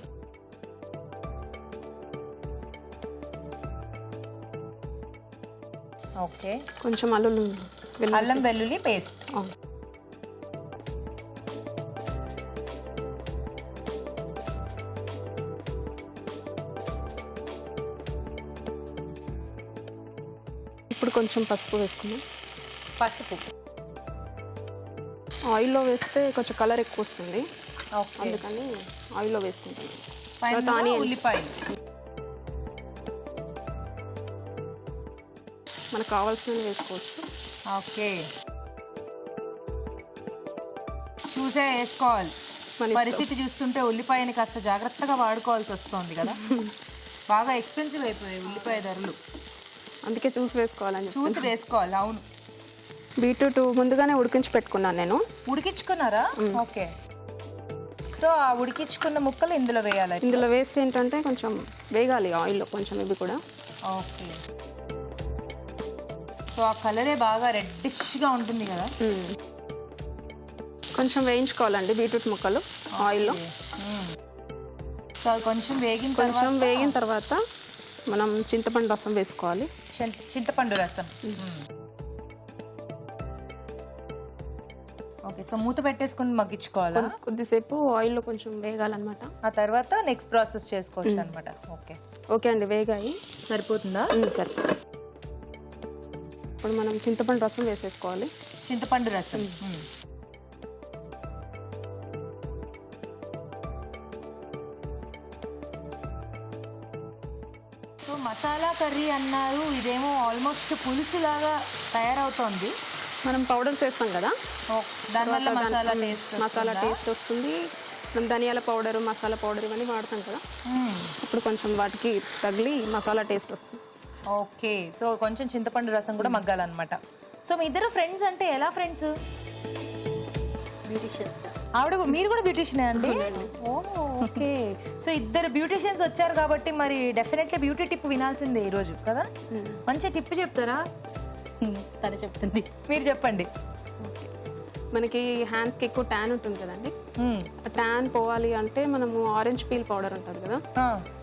ఓకే,
కొంచెం
అల్లం వెల్లుల్లి పేస్ట్.
ఇప్పుడు కొంచెం పసుపు వేసుకున్నాం.
పసుపు
ఆయిల్లో వేస్తే కొంచెం కలర్ ఎక్కువ వస్తుంది,
ఓకే,
అందుకని ఆయిల్లో వేసుకుంటాం.
పైన ఉల్లిపాయలు
మనకు కావాల్సినవి వేసుకోవచ్చు.
ఓకే, చూసే వేసుకోవాలి. పరిస్థితి చూస్తుంటే ఉల్లిపాయని కాస్త జాగ్రత్తగా వాడుకోవాల్సి వస్తుంది కదా. బాగా ఎక్స్పెన్సివ్ అయిపోయాయి ఉల్లిపాయ ధరలు,
అందుకే చూసి వేసుకోవాలని.
చూసి వేసుకోవాలి. అవును.
బీట్రూట్ ముందుగానే ఉడికించి పెట్టుకున్నాను నేను.
ఉడికించుకున్నారా? ఓకే, సో ఆ ఉడికించుకున్న ముక్కలు ఇందులో వేయాలి.
ఇందులో వేస్తే ఏంటంటే కొంచెం వేగాలి ఆయిల్లో కొంచెం, ఇవి కూడా.
ఓకే, సో ఆ కలరే బాగా రెడ్డిష్గా ఉంటుంది కదా.
కొంచెం వేయించుకోవాలండి బీట్రూట్ ముక్కలు ఆయిల్లో.
సో అది కొంచెం
వేగిన తర్వాత మనం చింతపండు రసం వేసుకోవాలి.
చింతపండు రసం. ఓకే, సో మూత పెట్టేసుకుని మగ్గించుకోవాలా?
కొద్దిసేపు ఆయిల్లో కొంచెం వేగాలన్నమాట.
ఆ తర్వాత నెక్స్ట్ ప్రాసెస్ చేసుకోవచ్చు అనమాట. ఓకే,
ఓకే అండి, వేగాయి.
సరిపోతుందా?
సరిపోతుంది. ఇప్పుడు మనం చింతపండు రసం వేసేసుకోవాలి.
చింతపండు రసం. సో మసాలా కర్రీ అన్నారు, ఇదేమో ఆల్మోస్ట్ పులుసు లాగా తయారవుతోంది.
మనం పౌడర్స్ వేస్తాం కదా,
దానివల్ల
మసాలా టేస్ట్ వస్తుంది. మనం ధనియాల పౌడర్, మసాలా పౌడర్ ఇవన్నీ వాడతాం కదా, ఇప్పుడు కొంచెం వాటికి తగిలి మసాలా టేస్ట్ వస్తుంది.
ఓకే, సో కొంచెం చింతపండు రసం కూడా మగ్గాలన్నమాట. సో మీ ఇద్దరు ఫ్రెండ్స్ అంటే ఎలా ఫ్రెండ్స్? ఆవిడ మీరు కూడా బ్యూటిషియన్ అండి? ఓకే, సో ఇద్దరు బ్యూటిషియన్స్ వచ్చారు కాబట్టి మరి డెఫినెట్లీ బ్యూటీ టిప్ వినాల్సిందే ఈ రోజు కదా. మంచి టిప్ చెప్తారా?
తనే చెప్తుంది,
మీరు చెప్పండి.
మనకి హ్యాండ్స్కి ఎక్కువ ట్యాన్ ఉంటుంది కదండి, ఆ ట్యాన్ పోవాలి అంటే మనము ఆరెంజ్ పీల్ పౌడర్ ఉంటుంది కదా,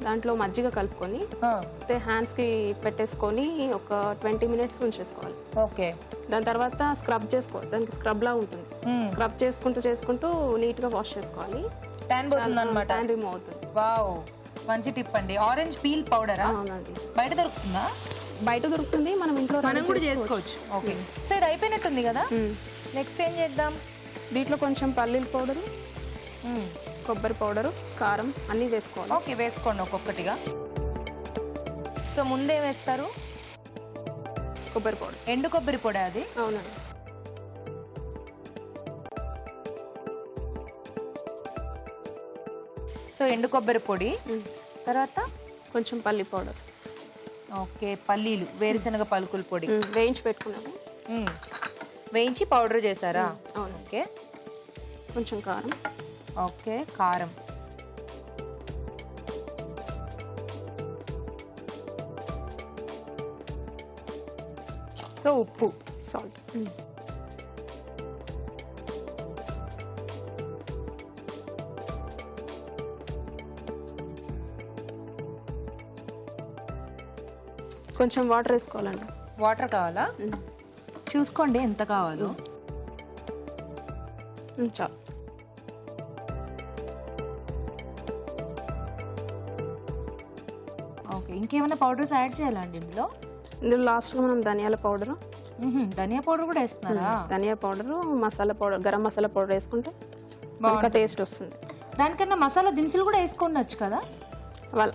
దాంట్లో మజ్జిగ కలుపుకొని హ్యాండ్స్కి పెట్టేసుకొని ఒక 20 minutes ఉంచేసుకోవాలి.
ఓకే,
దాని తర్వాత స్క్రబ్ చేసుకోవాలి. దానికి స్క్రబ్ లా ఉంటుంది, స్క్రబ్ చేసుకుంటూ నీట్గా వాష్ చేసుకోవాలి.
ట్యాన్ పోతుంది అనమాట.
ట్యాన్ రిమూవ్ అవుతుంది.
వావ్, మంచి టిప్ అండి. ఆరెంజ్ పీల్ పౌడరా?
అవునండి.
బయట దొరుకుతుందా?
బయట దొరుకుతుంది, మనం ఇంట్లో
మనం కూడా చేసుకోవచ్చు. ఓకే, సో ఇది అయిపోయినట్టుంది కదా. నెక్స్ట్ ఏం చేద్దాం?
దీంట్లో కొంచెం పల్లీల పౌడరు, కొబ్బరి పౌడరు, కారం అన్నీ వేసుకోవాలి.
ఓకే, వేసుకోండి ఒక్కొక్కటిగా. సో ముందేం వేస్తారు?
కొబ్బరి పౌడర్,
ఎండు కొబ్బరి పొడి అది.
అవునండి.
సో ఎండు కొబ్బరి పొడి, తర్వాత
కొంచెం పల్లి పౌడర్.
ఓకే, పల్లీలు, వేరుశనగ పలుకుల పొడి
వేయించి పెట్టుకున్నాము.
వేయించి పౌడర్ చేశారా?
అవును.
ఓకే,
కొంచెం కారం.
ఓకే, కారం, సో ఉప్పు,
సాల్ట్. కొంచెం వాటర్ వేసుకోవాలండి.
వాటర్ కావాలా? చూసుకోండి ఎంత కావాలో.
చాలు.
ఓకే, ఇంకేమైనా పౌడర్స్ యాడ్ చేయాలండి ఇందులో?
ఇందులో లాస్ట్గా మనం ధనియాల పౌడరు,
ధనియా పౌడర్ కూడా వేస్తున్నారా?
ధనియా powder, masala powder, garam masala powder వేసుకుంటే ఇంకా టేస్ట్ వస్తుంది.
దానికన్నా మసాలా దినుసులు కూడా వేసుకోవచ్చు కదా?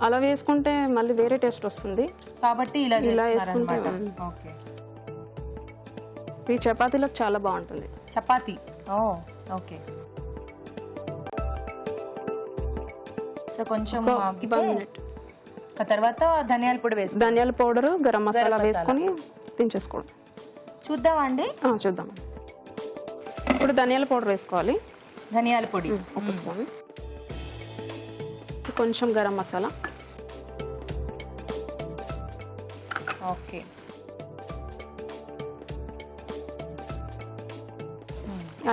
అలా వేసుకుంటే మళ్ళీ వేరే టేస్ట్ వస్తుంది
కాబట్టి ఇలా
వేసుకుంటే.
ఓకే,
ఈ చపాతీలకు చాలా బాగుంటుంది.
చపాతీ. ఓకే, సో కొంచెం ఆ తర్వాత ధనియాల పొడి వేసి,
ధనియాల పౌడరు, గరం మసాలా వేసుకొని దించేసుకోవడం.
చూద్దామా అండి?
చూద్దాం. ఇప్పుడు ధనియాల పౌడర్ వేసుకోవాలి.
ధనియాల పొడి
ఒక స్పూన్, కొంచెం గరం మసాలా.
ఓకే,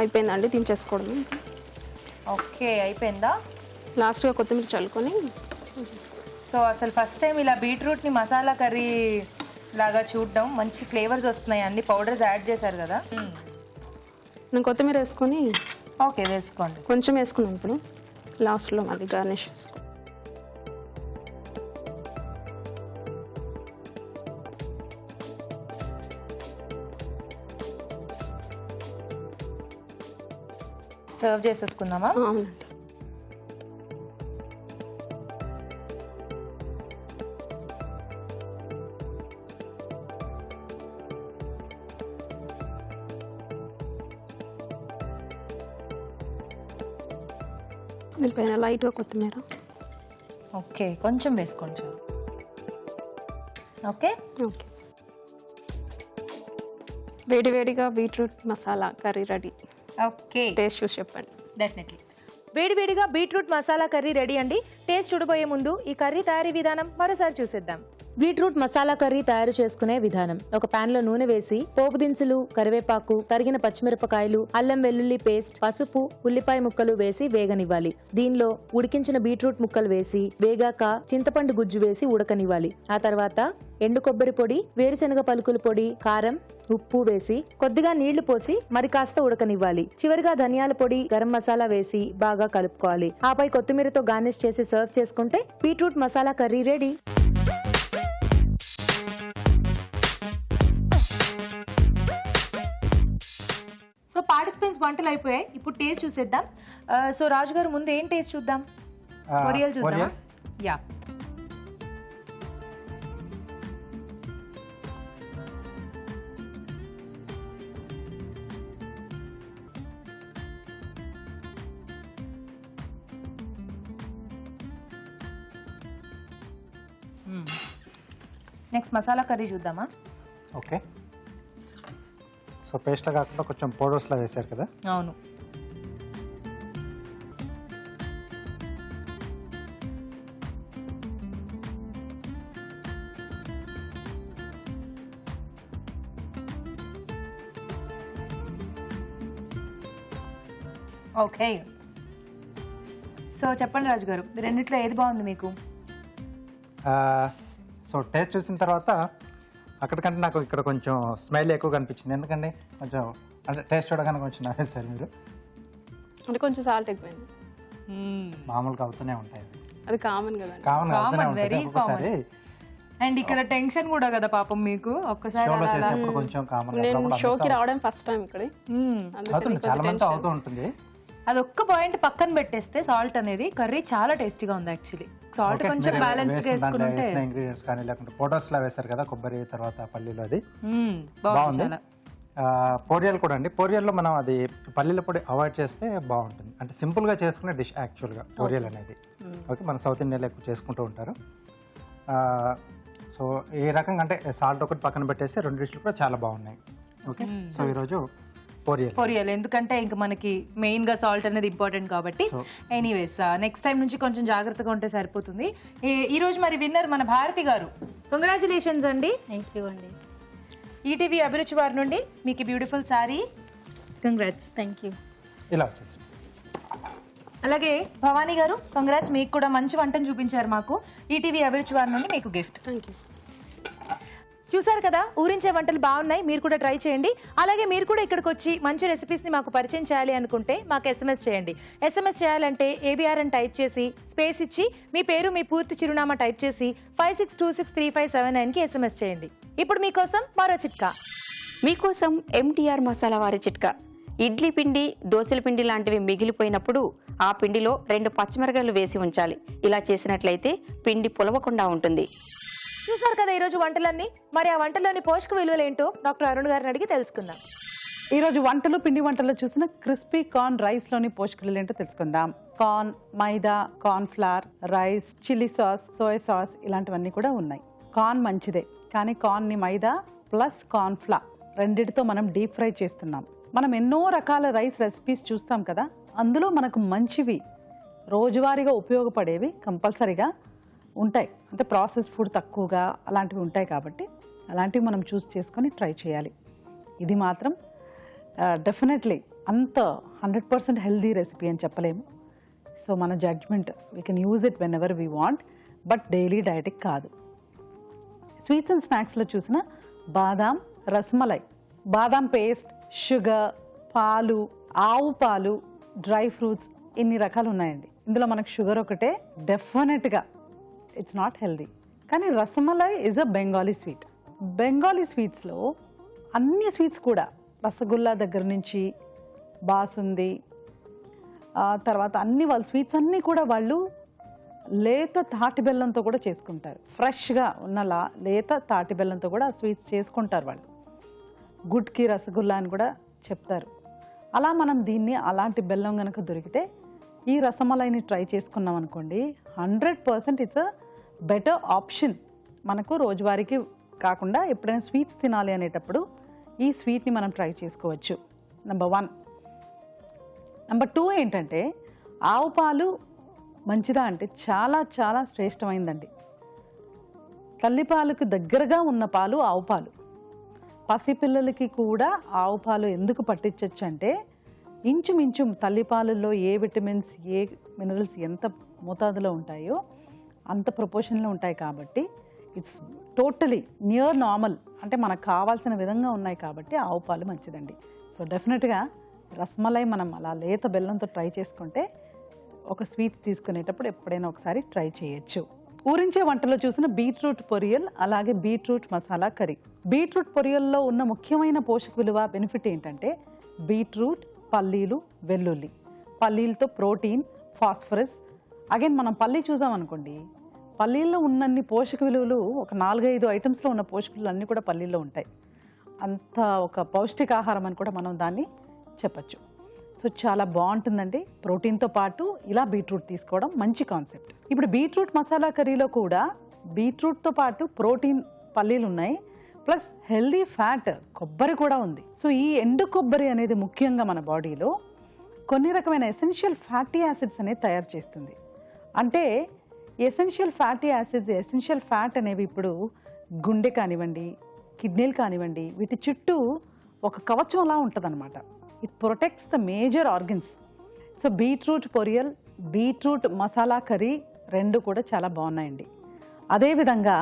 అయిపోయిందండి, దించేసుకోవడం.
ఓకే, అయిపోయిందా?
లాస్ట్గా కొత్తిమీర చల్లుకొని.
సో అసలు ఫస్ట్ టైం ఇలా బీట్రూట్ని మసాలా కర్రీ లాగా చూడడం, మంచి ఫ్లేవర్స్ వస్తున్నాయి. అన్ని పౌడర్స్ యాడ్ చేశారు కదా.
నేను కొత్తిమీర వేసుకొని.
ఓకే, వేసుకోండి.
కొంచెం వేసుకున్నాను. ఇప్పుడు లాస్ట్లో మళ్ళీ గార్నిష్ చేసుకో.
సర్వ్ చేసేసుకుందామా?
అవునండి. దీనిపైన లైట్గా కొత్తిమీర.
ఓకే, కొంచెం వేసుకోండి. ఓకే,
ఓకే, వేడివేడిగా beetroot masala curry ready.
Okay,
taste చూసి చెప్పండి.
డెఫినెట్లీ. వేడివేడిగా బీట్రూట్ మసాలా కర్రీ రెడీ అండి. టేస్ట్ చూడబోయే ముందు ఈ కర్రీ తయారీ విధానం మరోసారి చూసేద్దాం. బీట్రూట్ మసాలా కర్రీ తయారు చేసుకునే విధానం: ఒక పాన్ లో నూనె వేసి పోపు దినుసులు, కరివేపాకు, తరిగిన పచ్చిమిరపకాయలు, అల్లం వెల్లుల్లి పేస్ట్, పసుపు, ఉల్లిపాయ ముక్కలు వేసి వేగనివ్వాలి. దీనిలో ఉడికించిన బీట్రూట్ ముక్కలు వేసి వేగాక చింతపండు గుజ్జు వేసి ఉడకనివ్వాలి. ఆ తర్వాత ఎండు కొబ్బరి పొడి, వేరుశనగ పలుకుల పొడి, కారం, ఉప్పు వేసి కొద్దిగా నీళ్లు పోసి మరి కాస్త ఉడకనివ్వాలి. చివరిగా ధనియాల పొడి, గరం మసాలా వేసి బాగా కలుపుకోవాలి. ఆపై కొత్తిమీరతో గార్నిష్ చేసి సర్వ్ చేసుకుంటే beetroot masala curry ready. So participants వంటలు అయిపోయాయి. ఇప్పుడు టేస్ట్ చూసేద్దాం. సో రాజు గారు, ముందు ఏం టేస్ట్ చూద్దాం? కొరియల్ చూద్దామా? యా. నెక్స్ట్ మసాలా కర్రీ చూద్దామా?
ఓకే, సో పేస్ట్లో కాకుండా కొంచెం పౌడర్స్లో వేశారు కదా.
అవును. ఓకే, సో చెప్పండి రాజు గారు, రెండిట్లో ఏది బాగుంది మీకు?
సో టేస్ట్ చూసిన తర్వాత అక్కడికంటే నాకు ఇక్కడ కొంచెం స్మైల్ ఎక్కువ కనిపించింది. ఎందుకండి కొంచెం అంటే టేస్ట్ చూడగానే కొంచెం నవ్వేశారు మీరు.
అంటే కొంచెం సాల్ట్ ఎక్కువైంది.
మామూలుగా అవుతూనే ఉంటాయి.
అది కామన్ కదండి.
కామన్ అవుతూనే
వెరీ
ఉంటాయి ఒక్కొక్కసారి.
అండ్ ఇక్కడ టెన్షన్ కూడా కదా పాపం మీకు, ఒక్కసారి
షోలో చేసేప్పుడు కొంచెం కామన్
నేను షోకి రావడం ఫస్ట్ టైం ఇక్కడ,
అవుతుంది, చాలా మంది అవుతూ ఉంటుంది.
అది ఒక్క పాయింట్ పక్కన పెట్టేస్తే సాల్ట్ అనేది కర్రీ చాలా టేస్టీగా ఉంది యాక్చువల్లీ. సాల్ట్ కొంచెం బ్యాలెన్స్ గా వేసుకుంటే
ఇంగ్రీడియంట్స్ కానీ లేకుంటే పొటాస్ లా వేస్తారు కదా, కొబ్బరి తర్వాత పల్లీలు, అది
బాగుంది
బాగుంది.
చాలా.
పోరియల్ కూడా అండి, పోరియల్లో మనం అది పల్లీల పొడి అవాయిడ్ చేస్తే బాగుంటుంది. అంటే సింపుల్ గా చేసుకునే డిష్ యాక్చువల్గా పోరియల్ అనేది. ఓకే, మన సౌత్ ఇండియాలో ఎక్కువ చేసుకుంటూ ఉంటారు. సో ఈ రకంగా అంటే సాల్ట్ ఒకటి పక్కన పెట్టేస్తే రెండు డిష్లు కూడా చాలా బాగున్నాయి. ఓకే, సో ఈరోజు
పొరియల్ ఎందుకంటే ఇంకా మనకి మెయిన్ గా సాల్ట్ అనేది ఇంపార్టెంట్ కాబట్టి. ఎనీవేస్ నెక్స్ట్ టైం నుంచి కొంచెం జాగ్రత్తగా ఉంటే సరిపోతుంది. ఈ రోజు మరి విన్నర్ మన భారతి గారు, కంగ్రాచులేషన్స్ అండి.
థ్యాంక్ యూ అండి.
ఈటీవీ అభిరుచి వారి నుండి మీకు beautiful sorry, congrats.
Thank you.
ఇలా వచ్చేసి.
అలాగే భవానీ గారు కంగ్రాట్స్, మీకు కూడా మంచి వంటను చూపించారు మాకు. ఈటీవీ అభిరుచి వారి నుండి మీకు గిఫ్ట్.
Thank you.
చూసారు కదా, ఊరించే వంటలు బాగున్నాయి, మీరు కూడా ట్రై చేయండి. అలాగే మీరు కూడా ఇక్కడికి వచ్చి మంచి రెసిపీస్ని మాకు పరిచయం చేయాలి అనుకుంటే మాకు SMS చేయండి. SMS చేయాలంటే ABR అని టైప్ చేసి స్పేస్ ఇచ్చి మీ పేరు మీ పూర్తి చిరునామా టైప్ చేసి 56263579కి SMS చేయండి. ఇప్పుడు మీకోసం మరో చిట్కా.
మీకోసం MTR మసాలా వారి చిట్కా. ఇడ్లీ పిండి, దోశల పిండి లాంటివి మిగిలిపోయినప్పుడు ఆ పిండిలో 2 పచ్చిమిరపకాయలు వేసి ఉంచాలి. ఇలా చేసినట్లయితే పిండి పులవకుండా ఉంటుంది.
చూసారు కదా ఈరోజు వంటలన్నీ. మరి ఆ వంటలోని పోషక విలువలు ఏంటో డాక్టర్ అరుణ్ గారిని అడిగి తెలుసుకుందాం.
ఈరోజు వంటలు, పిండి వంటల్లో చూసిన క్రిస్పీ కార్న్ రైస్ లోని పోషకాలు ఏంటో తెలుసుకుందాం. Corn, maida, corn flour, rice, chilli sauce, soya sauce ఇలాంటివన్నీ కూడా ఉన్నాయి. కార్న్ మంచిదే, కానీ కార్న్ ని మైదా ప్లస్ కార్న్ ఫ్లవర్ రెండిటితో మనం డీప్ ఫ్రై చేస్తున్నాం. మనం ఎన్నో రకాల రైస్ రెసిపీస్ చూస్తాం కదా, అందులో మనకు మంచివి రోజువారీగా ఉపయోగపడేవి కంపల్సరీగా ఉంటాయి. అంటే ప్రాసెస్ ఫుడ్ తక్కువగా అలాంటివి ఉంటాయి కాబట్టి అలాంటివి మనం చూస్ చేసుకొని ట్రై చేయాలి. ఇది మాత్రం డెఫినెట్లీ అంత 100% హెల్దీ రెసిపీ అని చెప్పలేము. సో మన judgement, we can use it whenever we want, but daily డైట్కి కాదు. స్వీట్స్ అండ్ స్నాక్స్లో చూసిన బాదాం, రస్మలై, బాదాం పేస్ట్, షుగర్, పాలు, ఆవు పాలు, డ్రై ఫ్రూట్స్, ఇన్ని రకాలు ఉన్నాయండి. ఇందులో మనకు షుగర్ ఒకటే, డెఫినెట్గా ఇట్స్ నాట్ హెల్దీ. కానీ rasmalai is a Bengali sweet. Bengali స్వీట్స్లో అన్ని స్వీట్స్ కూడా రసగుల్లా దగ్గర నుంచి బాసుంది, తర్వాత అన్ని వాళ్ళ స్వీట్స్ అన్నీ కూడా వాళ్ళు లేత తాటి బెల్లంతో కూడా చేసుకుంటారు. ఫ్రెష్గా ఉన్న లేత తాటి బెల్లంతో కూడా స్వీట్స్ చేసుకుంటారు వాళ్ళు. గుడ్కి రసగుల్లా అని కూడా చెప్తారు. అలా మనం దీన్ని అలాంటి బెల్లం కనుక దొరికితే ఈ రసమలైని ట్రై చేసుకున్నాం అనుకోండి, 100% ఇట్స్ అ బెటర్ ఆప్షన్. మనకు రోజువారీకి కాకుండా ఎప్పుడైనా స్వీట్స్ తినాలి అనేటప్పుడు ఈ స్వీట్ని మనం ట్రై చేసుకోవచ్చు. నెంబర్ 1. నెంబర్ 2 ఏంటంటే, ఆవు పాలు మంచిదా అంటే చాలా చాలా శ్రేష్టమైందండి. తల్లిపాలకు దగ్గరగా ఉన్న పాలు ఆవు పాలు. పసిపిల్లలకి కూడా ఆవు పాలు ఎందుకు పట్టించవచ్చు అంటే, ఇంచుమించు తల్లిపాలల్లో ఏ విటమిన్స్, ఏ మినరల్స్ ఎంత మోతాదులో ఉంటాయో అంత ప్రపోర్షన్లో ఉంటాయి కాబట్టి ఇట్స్ టోటలీ నియర్ నార్మల్, అంటే మనకు కావాల్సిన విధంగా ఉన్నాయి కాబట్టి ఆవు పాలు మంచిదండి. సో డెఫినెట్గా రస్మలై మనం అలా లేత బెల్లంతో ట్రై చేసుకుంటే ఒక స్వీట్ తీసుకునేటప్పుడు ఎప్పుడైనా ఒకసారి ట్రై చేయొచ్చు. ఊరించే వంటలో చూసిన బీట్రూట్ పొరియల్, అలాగే బీట్రూట్ మసాలా కర్రీ. బీట్రూట్ పొరియల్లో ఉన్న ముఖ్యమైన పోషక విలువ బెనిఫిట్ ఏంటంటే, బీట్రూట్, పల్లీలు, వెల్లుల్లి. పల్లీలతో ప్రోటీన్, ఫాస్ఫరస్. అగైన్ మనం పల్లీ చూసామనుకోండి, పల్లీల్లో ఉన్నన్ని పోషక విలువలు ఒక 4-5 ఐటమ్స్లో ఉన్న పోషక విలువలు అన్నీ కూడా పల్లీల్లో ఉంటాయి. అంత ఒక పౌష్టికాహారం అని కూడా మనం దాన్ని చెప్పచ్చు. సో చాలా బాగుంటుందండి. ప్రోటీన్తో పాటు ఇలా బీట్రూట్ తీసుకోవడం మంచి కాన్సెప్ట్. ఇప్పుడు బీట్రూట్ మసాలా కర్రీలో కూడా బీట్రూట్తో పాటు ప్రోటీన్ పల్లీలు ఉన్నాయి, ప్లస్ హెల్దీ ఫ్యాట్ కొబ్బరి కూడా ఉంది. సో ఈ ఎండు కొబ్బరి అనేది ముఖ్యంగా మన బాడీలో కొన్ని రకమైన ఎసెన్షియల్ ఫ్యాటీ యాసిడ్స్ అనేది తయారు చేస్తుంది. అంటే essential fatty acids, essential fat అనేవి ఇప్పుడు గుండె కానివ్వండి, కిడ్నీలు కానివ్వండి, వీటి చుట్టూ ఒక కవచంలా ఉంటుంది అనమాట. It protects the major organs. So beetroot poriyal, beetroot masala curry రెండు కూడా చాలా బాగున్నాయండి. అదేవిధంగా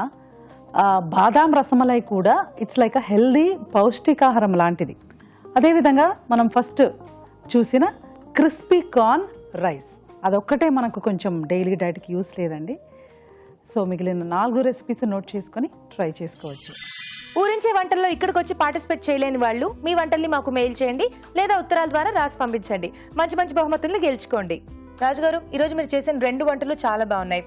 బాదాం రసమలై కూడా ఇట్స్ లైక్ అ హెల్దీ పౌష్టికాహారం లాంటిది. అదేవిధంగా మనం ఫస్ట్ చూసిన క్రిస్పీ కార్న్ రైస్, అదొక్కటే మనకు కొంచెం డైలీ డైట్కి యూస్ లేదండి. సో మిగిలిన 4 రెసిపీస్ నోట్ చేసుకొని ట్రై చేసుకోవచ్చు.
ఊరించే వంటల్లో ఇక్కడికి వచ్చి పార్టిసిపేట్ చేయలేని వాళ్ళు మీ వంటల్ని మాకు మెయిల్ చేయండి లేదా ఉత్తరాల ద్వారా రాసి పంపించండి. మంచి మంచి బహుమతుల్ని గెలుచుకోండి. రాజు గారు, ఈ రోజు మీరు చేసిన 2 వంటలు చాలా బాగున్నాయి.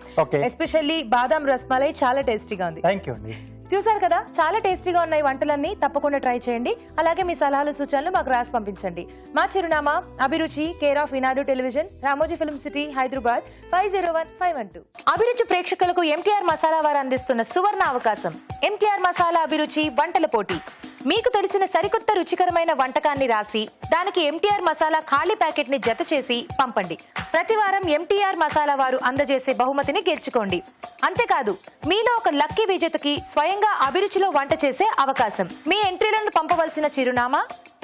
ఎస్పెషల్లీ బాదాం రస్మలై చాలా టేస్టీగా ఉంది.
థ్యాంక్ యూ అండి.
చూసారు కదా, చాలా టేస్టీగా ఉన్నాయి వంటలన్నీ. తప్పకుండా ట్రై చేయండి. అలాగే మీ సలహాలు సూచనలు మాకు రాసి పంపించండి. మా చిరునామా అభిరుచి, care of Eenadu television, Ramoji film city, Hyderabad 501512. అభిరుచి ప్రేక్షకులకు ఎంటీఆర్ మసాలా వారు అందిస్తున్న సువర్ణ అవకాశం. ఎంటీఆర్ మసాలా అభిరుచి వంటల పోటీ. మీకు తెలిసిన సరికొత్త రుచికరమైన వంటకాన్ని రాసి దానికి ఎంటీఆర్ మసాలా ఖాళీ ప్యాకెట్ ని జత చేసి పంపండి. ప్రతి వారం ఎంటీఆర్ మసాలా వారు అందజేసే బహుమతిని గెలుచుకోండి. అంతేకాదు, మీలో ఒక లక్కీ విజేతకి స్వయంగా అభిరుచిలో వంట చేసే అవకాశం. మీ ఎంట్రీలను పంపవలసిన చిరునామా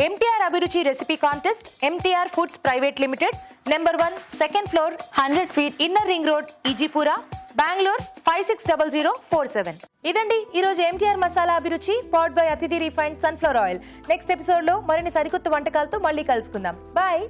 MTR Abhiruchi recipe contest, MTR foods private limited, number 1, second floor, 100 feet, inner ring road, Ejipura, Bengaluru 560047. ఇదండి ఈ రోజు MTR masala Abhiruchi powered by Athithi refined sunflower oil. Next episode లో మరిన్ని సరికొత్త వంటకాలతో మళ్ళీ కలుసుకుందాం. బాయ్.